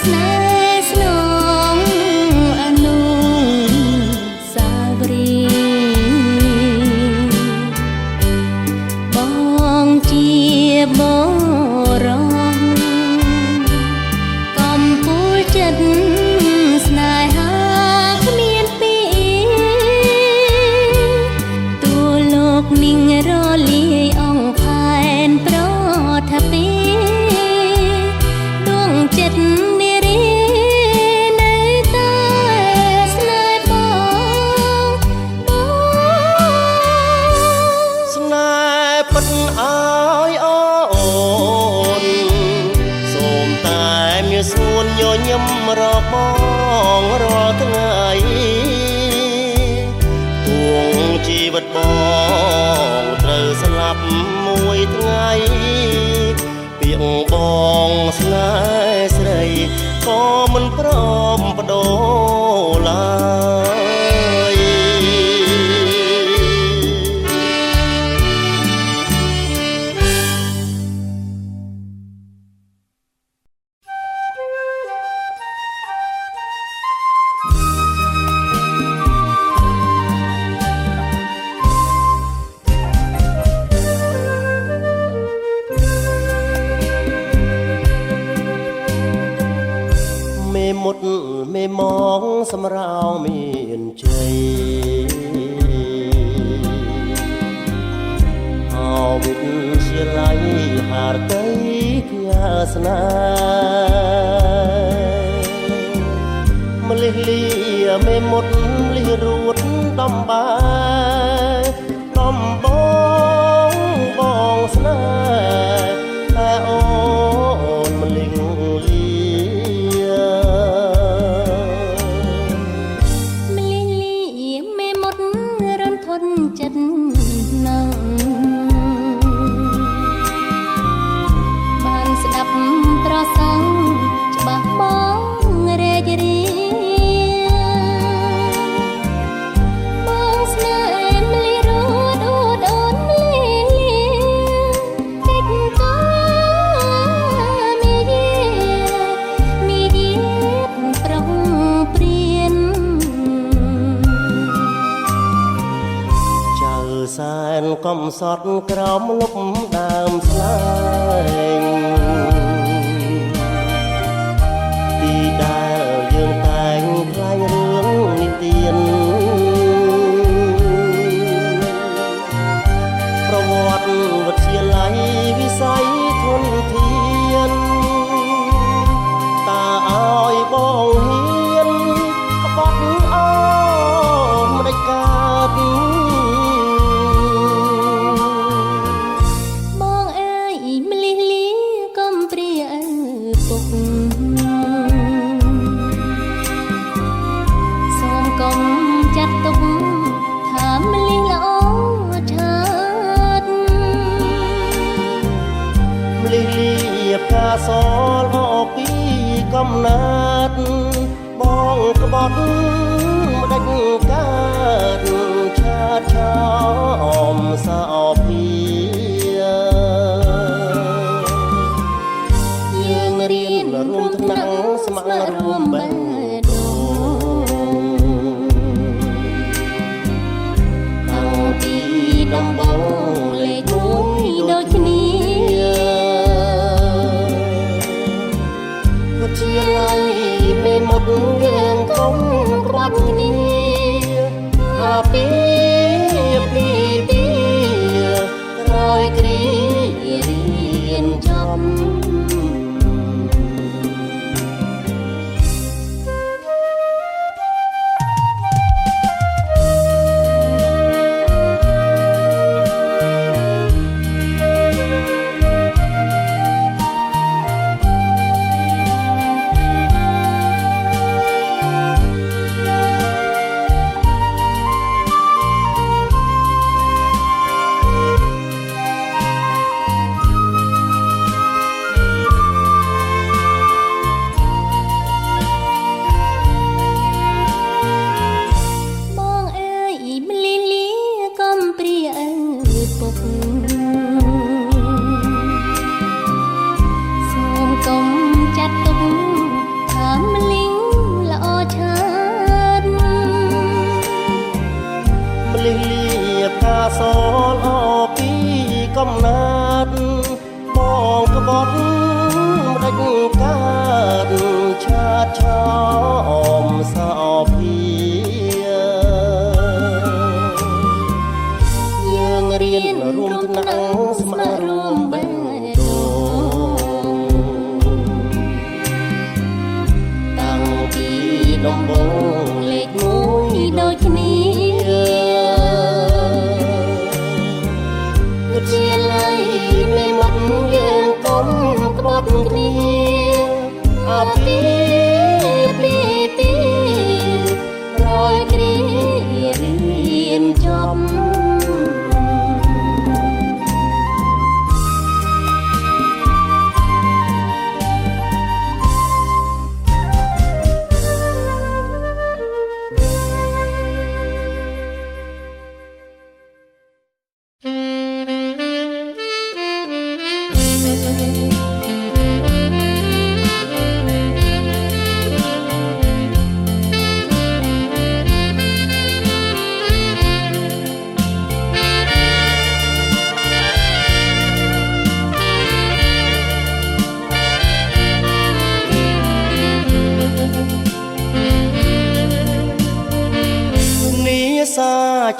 ស្នេហ៍ស្នងអនុស្សាវរីយ៍បងជាបងរងកំពូលចិត្តស្នេហាគ្មានពីទូលោកមីងរលាយអងផែនប្រថាពីដួងចិត្តនារីនៅតែស្នេហ៍បងស្នេហ៍ពិតអើយអូនសូមតែមានសួនញញឹមរកបងរាល់ថ្ងៃទួងជីវិតបងត្រូវស្លាប់មួយថ្ងៃពាក្យបងស្នេហ៍ស្រីក៏មិនព្រមបដូរឡើយមេមុតមេមងសម្រោមានជ័យអោវិទ្យាល័យហារតីផ្ញើស្នេហ៍ម្លេះលាមេមុតលិះរួតដំបែដំបងស្នេហ៍តែអូនមិនលិងលាមេមុតរន្ធត់ចិត្តណាស់បានស្ដាប់ប្រសងច្បាស់បងរេចរាបងស្នេហ៍មលិរត់អូនអូនមលិកិច្ចក៏មានប្រងព្រៀនសែនកំសត់ក្រោមលុបដើមស្លែងទីដែលយើងតែងខ្លាញ់រឿងនិទានប្រវត្តិវិទ្យាល័យវិស័យធនធានតាឲ្យបងហ៊ានក្បត់អមមិនដាច់កើតបងអើយម្លិះលាកំព្រា សលអពីកំណត់បងក្បត់ម្ដេចកើតឆាតឆោមសោពីយើងរៀនរួមថ្នាក់ស្ម័គ្ររួមបេះដូងតាំងពីដំបូងលេខមួយដូចគ្នាជាឡើយពេលមុខយើងកុំក្បត់គ្នាអាពីពីទីក្រោយគ្រារៀនចប់សលអពីកំណត់បងក្បត់ម្ដេចកើតឆាតឆោមសោពីយើងរៀនរួមថ្នាក់ស្ម័គ្ររួមបេះដូងតាំងពីដំបូងលេខមួយដូចគ្នាជាឡើយពេលមកយើងកុំក្បត់គ្នាអាពីពីទីរយគ្រារៀនចប់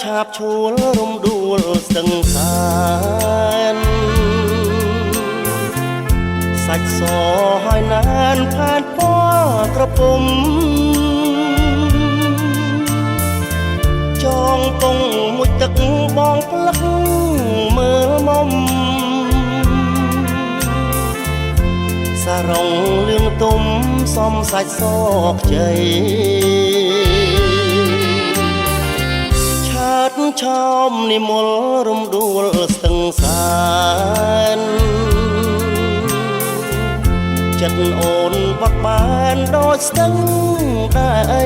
ឆាបឈួលរំដួលស្ទឹងខានសាច់សហើយណានផានពណ៌ក្រពុំចងពងមួយទឹកបងផ្លឹកមើលមុំសារងលឿងទុំសំសាច់សខ្ចីឆោមនិមលរំដួលស្ទឹងសានចិត្តអូនបាក់បានដូចស្ទឹងដី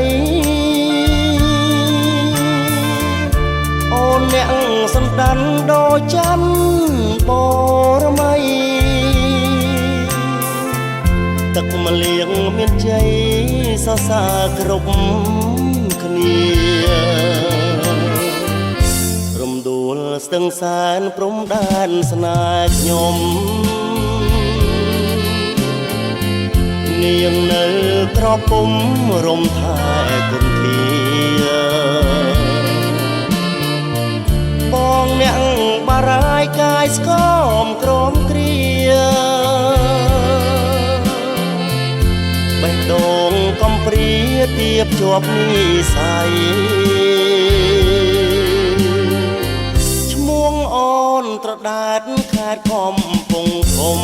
អូនអ្នកសំដានដូចច័ន្ទបរមៃទឹកម្លៀងមានជ័យសរសើរគ្រប់គ្នាស្ទឹងសានព្រំដែនស្នេហ៍ខ្ញុំនាងនៅក្រពុំរំថែគុនធាបងអ្នកបារាយកាយស្គមក្រមគ្រាបេះដូងកំព្រាទៀបជាប់និស័យអូនត្រដាតខេត្តកំពង់ធំ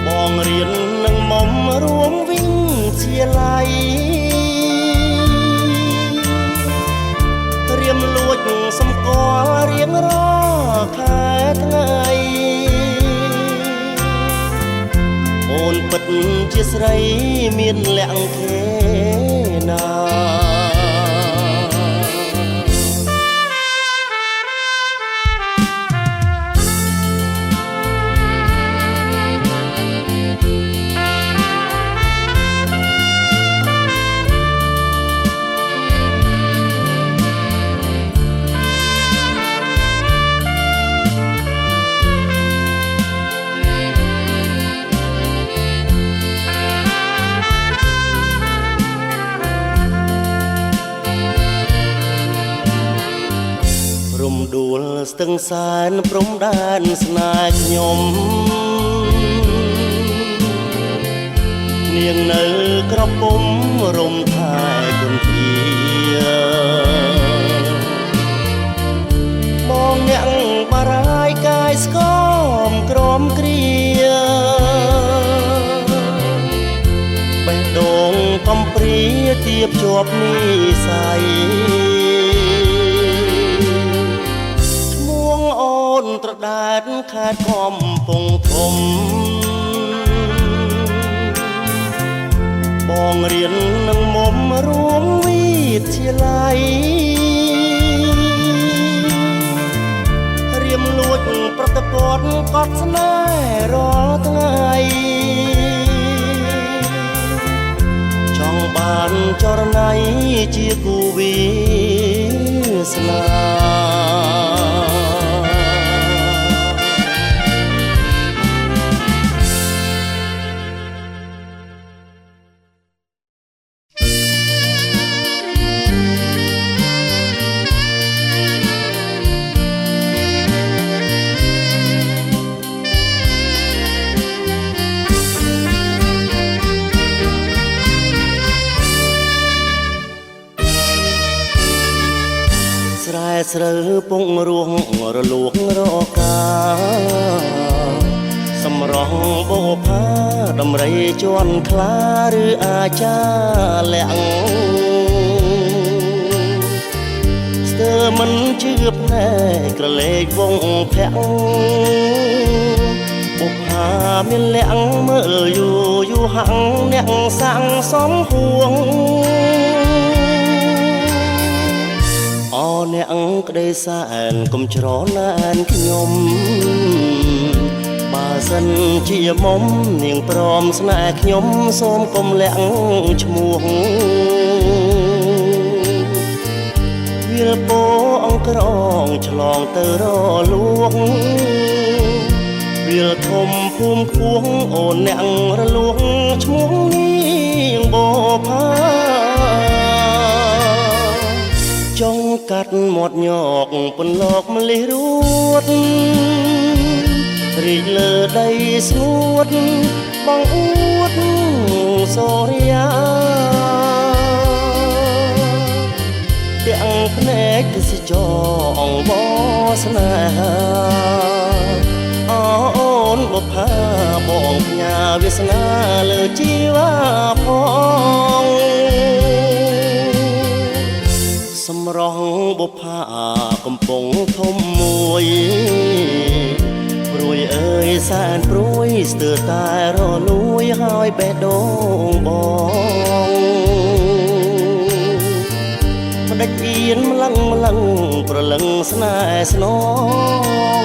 បងរៀននឹងមុំរួមវិញជាឡៃត្រៀមលួចសម្គាល់រៀងរាល់ខែថ្ងៃ រីមានលាក់ខេណាដួលស្ទឹងសែនព្រំដែនស្នេហ៍ខ្ញុំនាងនៅក្រពុំរំថែគុនធាបងអ្នកបារាយកាយស្គមក្រមគ្រាបេះដូងកំព្រាទៀបជាប់និស័យត្រដែតខេត្តកំពង់ធំបងរៀននឹងមុំរួមវិទ្យាល័យរៀមលួចប្រតិបត្តិកត់ស្នេហ៍រាល់ថ្ងៃចង់បានចរណៃជាគូវាសនាស្រូវពងរួងរលួងរកាសម្រស់បោផាដំរីជន់ខ្លាឬអាចាលាក់ស្ទើមិនជឿភ្នែកក្រឡេកវងភ័ក្របុផាមានលាក់មើលយូយូហាំងអ្នកសាំងសំហួងអអ្នកក្ដីសែនកុំច្រណែនខ្ញុំបើសិនជាមុំនាងព្រមស្នេហ៍ខ្ញុំសូមកុំលាក់ឈ្មោះវាលពោអង្ក្រងឆ្លងទៅរលួងវាលធំភូមិខ្ពស់អូនអ្នករលួងឈ្មោះនាងបោផាចង់កាត់មាត់ញកពន្លកម្លេះរួតរីកលើដីស្ងួតបងអួតសូរិយាទាំងភ្នែកទេសចរអង្វរស្នេហាអូនបុប្ផាបងផ្ញើវាសនាលើជីវ៉ាផងសម្រស់បុប្ផាកំពុងធំមួយព្រួយអើយសែនព្រួយស្ទើរតែរលួយហើយបេះដូងបងផ្ដាច់អៀនម្លឹងប្រលឹងស្នេហ៍ស្នង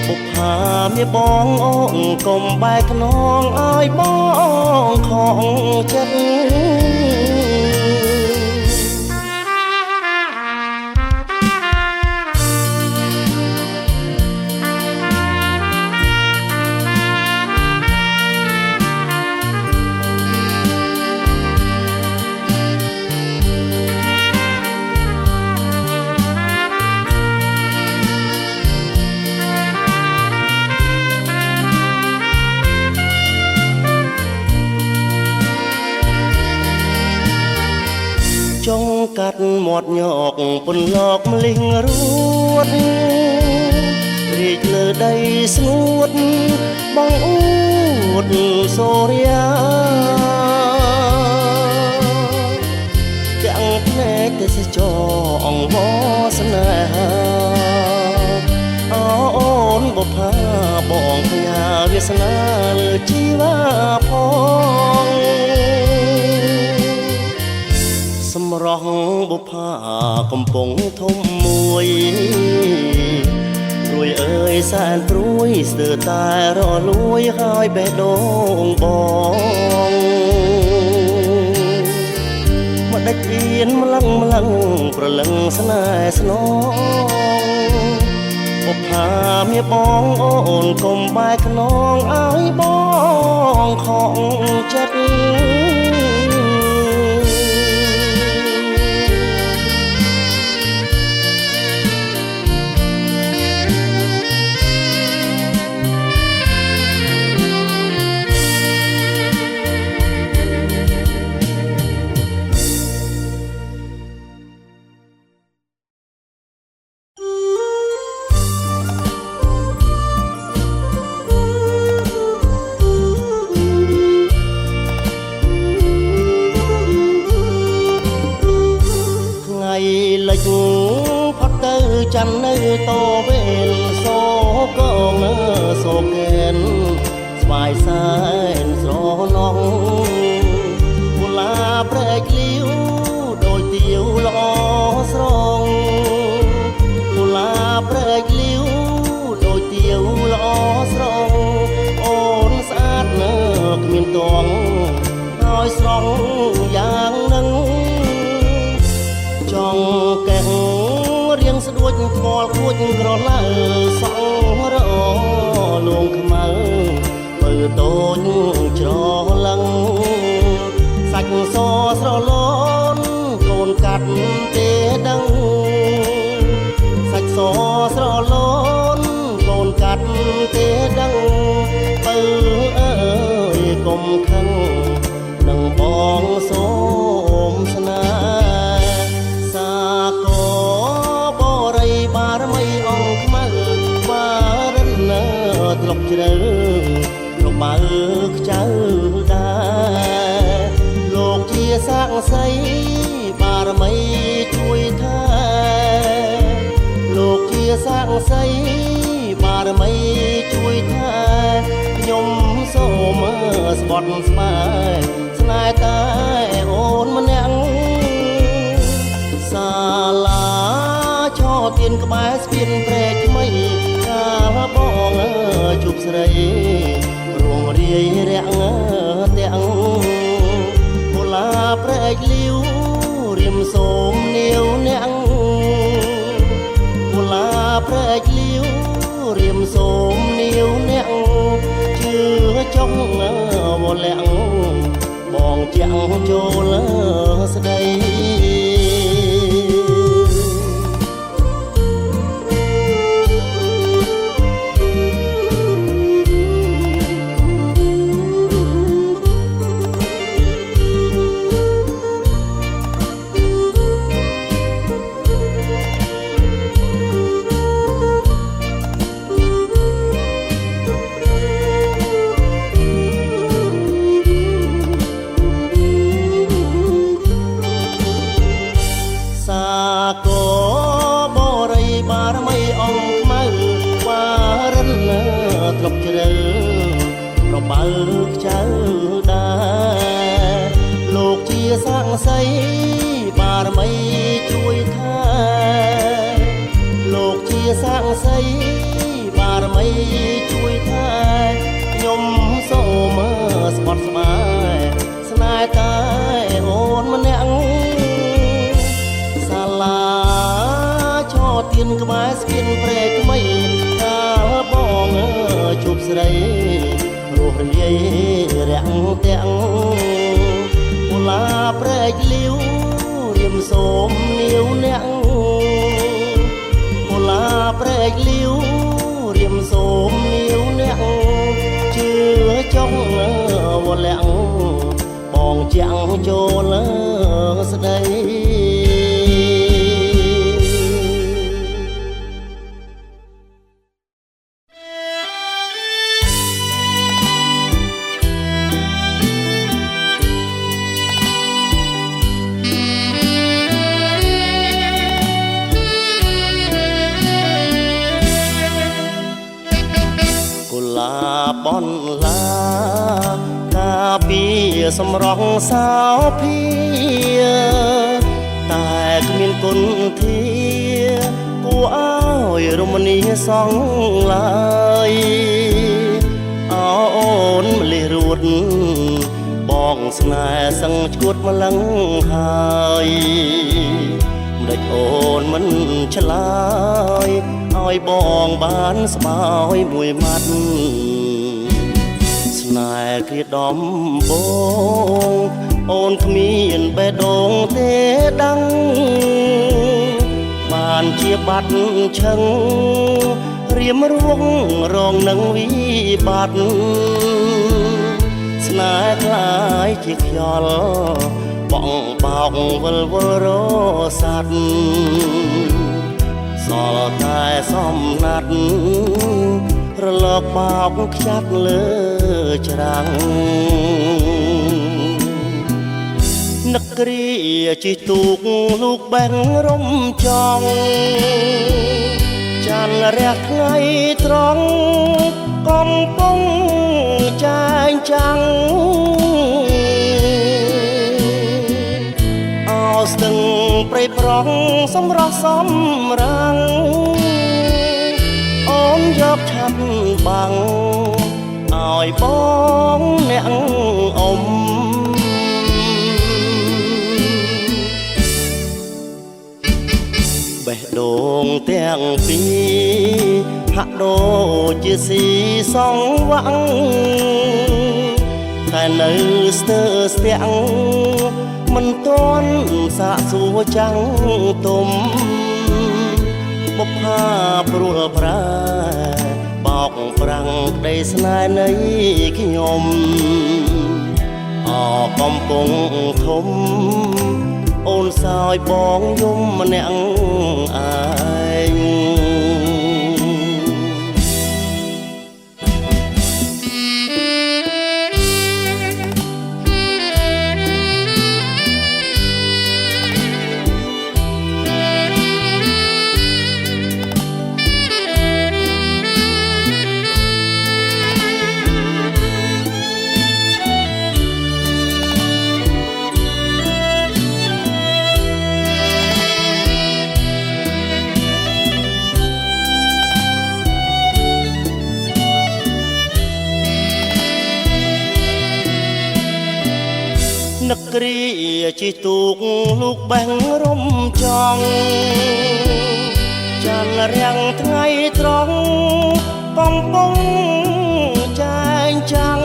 បុប្ផាមានបងអូនកុំបែកខ្នងឲ្យបងខំចិត្តចង់កាត់មាត់ញកពន្លកម្លេះរួតរីកលើដីស្ងួតបងអួតសូរិយាទាំងភ្នែកទេសចរអង្វរស្នេហាអូនបុប្ផាបងផ្ញើវាសនាលើជីវ៉ាផង កំពុងធំមួយរួយអើយសែនព្រួយស្ទើរតែរលួយហើយបេះដូងបងមកដាច់អៀនម្លឹងប្រលឹងស្នេហ៍ស្នងបុប្ផាមាបងអូនកុំបែកខ្នងឲ្យបងខំចិត្តលិចផុតទៅចាំនៅតវេលសោកងសោកែនស្វាយសែនស្រណងគូឡាព្រែកលាវដូចទៀវល្អស្រងគូឡាព្រែកលាវដូចទៀវល្អស្រងអូនស្អាតនៅគ្មានតងហើយស្រងយ៉ាងនឹងចង់កែងរៀងស្ដួចថ្មល់គួចក្រឡៅសងរលងខ្មៅបើតូចច្រឡឹងសាច់សស្រលនកូនកាត់ទេដឹងសាច់សស្រលនកូនកាត់ទេដឹងបើអើយកុំខឹងនឹងបងសូមស្នេហ៍ធ្លុកជ្រៅរបើខ្ចៅដែរលោកជាសាក្សីបារមីជួយថែលោកជាសាក្សីបារមីជួយថែខ្ញុំសូមស្បត់ស្បែកស្នេហ៍តែអូនម្នាក់សាលាឆោទៀនក្បែរស្ពានព្រែកថ្មីបងជួបស្រីរួងរាយរាក់ទាំងគូឡាព្រែកលាវរៀមសូមនាវអ្នកគូឡាព្រែកលាវរៀមសូមនាវអ្នកជឿចង់វលាក់បងជាងចូលស្ដីធ្លុកជ្រៅរបើខ្ចៅដែរលោកជាសាក្សីបារមីជួយថែលោកជាសាក្សីបារមីជួយថែខ្ញុំសូមស្បត់ស្បែកស្នេហ៍តែអូនម្នាក់សាលាឆោទៀនក្បែរស្ពានព្រែកថ្មីបងជួបស្រីរស់រាយរាក់ទាំងគូឡាព្រែកលាវរៀមសូមនាវអ្នកគូឡាព្រែកលាវរៀមសូមនាវអ្នកជឿចង់វលាក់បងជាងចូលស្ដីបនឡាកាពីសម្រងសោភា តែគ្មានគុណធាគួរឲ្យរមនីសងឡើយអូនម្លេះរួតបងស្នេហ៍សឹងឈួតម្លឹងហើយម្ដេចអូនមិនឆ្លើយឲ្យបងបានស្បើយមួយម៉ាត់ស្នេហ៍គ្រាដំបងអូនគ្មានបេះដូងទេដឹងបានជាបាត់ឈឹងរៀមរួងរងនឹងវិបត្តិស្នេហ៍คล้ายជាខ្យល់បងបោកវិលវល់រស័ព្ទសល់តែសំណាត់រលកបោកខ្ចាត់លើច្រាំងនឹកគ្រាជិះទូកលោកបែងរំចង់ចានរះថ្ងៃត្រង់កំពុងចាញ់ចាំងអោស្ទឹងព្រៃប្រងសម្រស់សំរាំងអូនយកឆាប់បាំងឲ្យបងអ្នកអ៊ំបេះដូងទាំងពីរហាក់ដូចជាស៊ីសងវាំងតែនៅស្ទើរស្ទាក់មិនទាន់សាកសួរចាំងទុំបុប្ផាព្រួលប្រាបោកប្រាំងក្តីស្នេហ៍នៃខ្ញុំអកំពុងធំអូនសោយបងយំម្នាក់ឯងនឹកគ្រាជិះទូកលោកបែងរំចង់ចានរាំងថ្ងៃត្រង់កំពុងចែងចាំង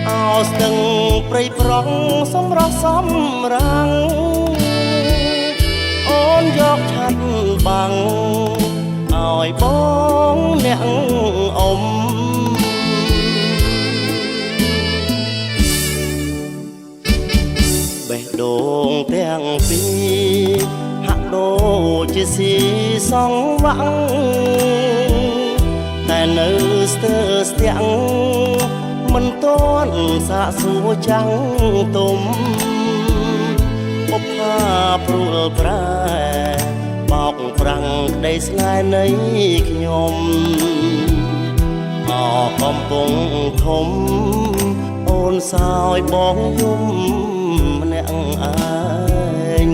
អោស្ទឹងព្រៃប្រងសម្រស់សំរាំងអូនយកឆាត់បាំងឲ្យបងអ្នកអ៊ំបេះដូងទាំងពីរហាក់ដូចជាស៊ីសងវាំងតែនៅស្ទើរស្ទាក់មិនទាន់សាកសួរចាំងទុំបុប្ផាព្រួលប្រែបោកប្រាំងក្តីស្នេហ៍នៃខ្ញុំអកំពុងធំអូនសោយបងយំម្នាក់ឯង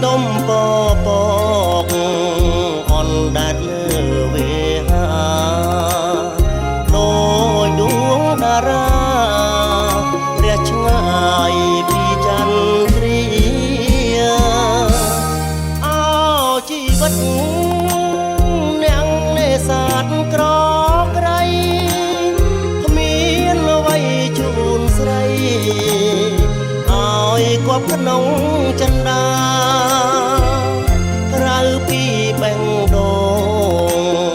ដុំពពកអនដាច់លើវេហា វិតអ្នកនេសាទក្រក្រៃគ្មានអ្វីជូនស្រីឲ្យគប់ក្នុងចិន្តាក្រៅពីបេះដូ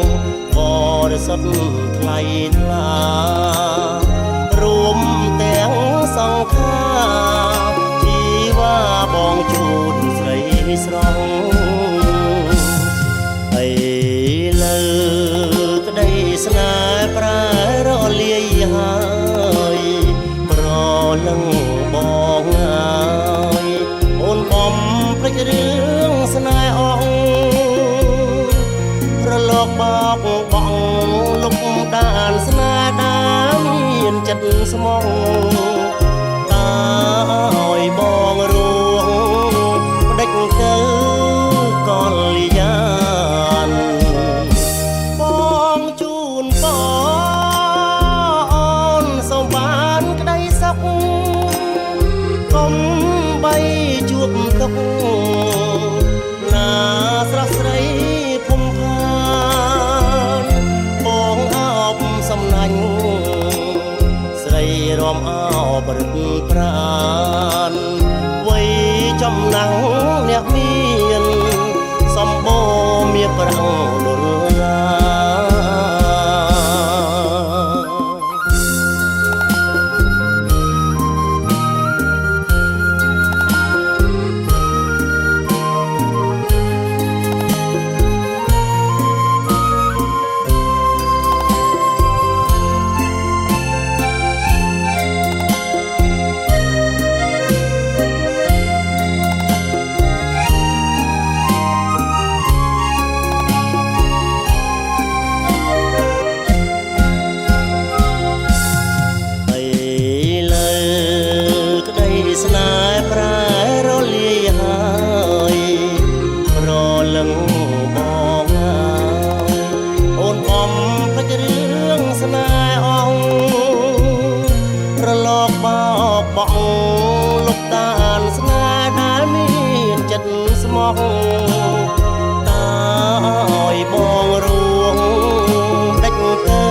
ងបរិសុទ្ធថ្លៃថ្លារួមទាំងសង្ខារជីវ៉ាបងជូនស្រីស្រងហើយលើក្តីស្នេហ៍ប្រែរលាយហើយប្រលឹងបងហើយអូនបំភ្លេចរឿងស្នេហ៍អងរលកបោកបងលុកដានស្នេហ៍ដាមានចិត្តស្មងតើឲ្យបងរួងដេចទៅកលយានបងជូនបងសូមបានក្តីសុខកុំបីជួបទុកណាស្រស់ស្រីភុំផានបងអោបសំណាញ់ស្រីរំអោបរឹកប្រានវ័យចំណាំងអ្នកមានសម្បូរមានប្រាំងដុល្លាស្នេហ៍ប្រែរលាយហើយប្រលឹងបងហើយអូនបំភ្លេចរឿងស្នេហ៍អងរលកបោកបងលុបតានស្នេហ៍ដែលមានចិត្តស្មោះតើឲ្យបងរួងដេចទៅ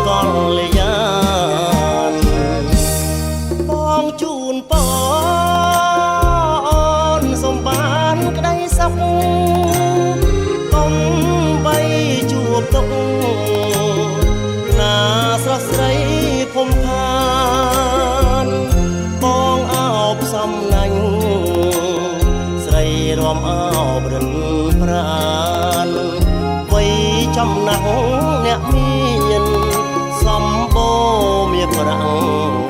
កលយានបងជូនបងសូមបានក្តីសុខកុំបីជួបទុកណាស្រស់ស្រីភុំផានបងអោបសំណាញ់ស្រីរំអោបរឹងប្រានវ័យចំណាំងអ្នកមានសម្បូរមានប្រាំង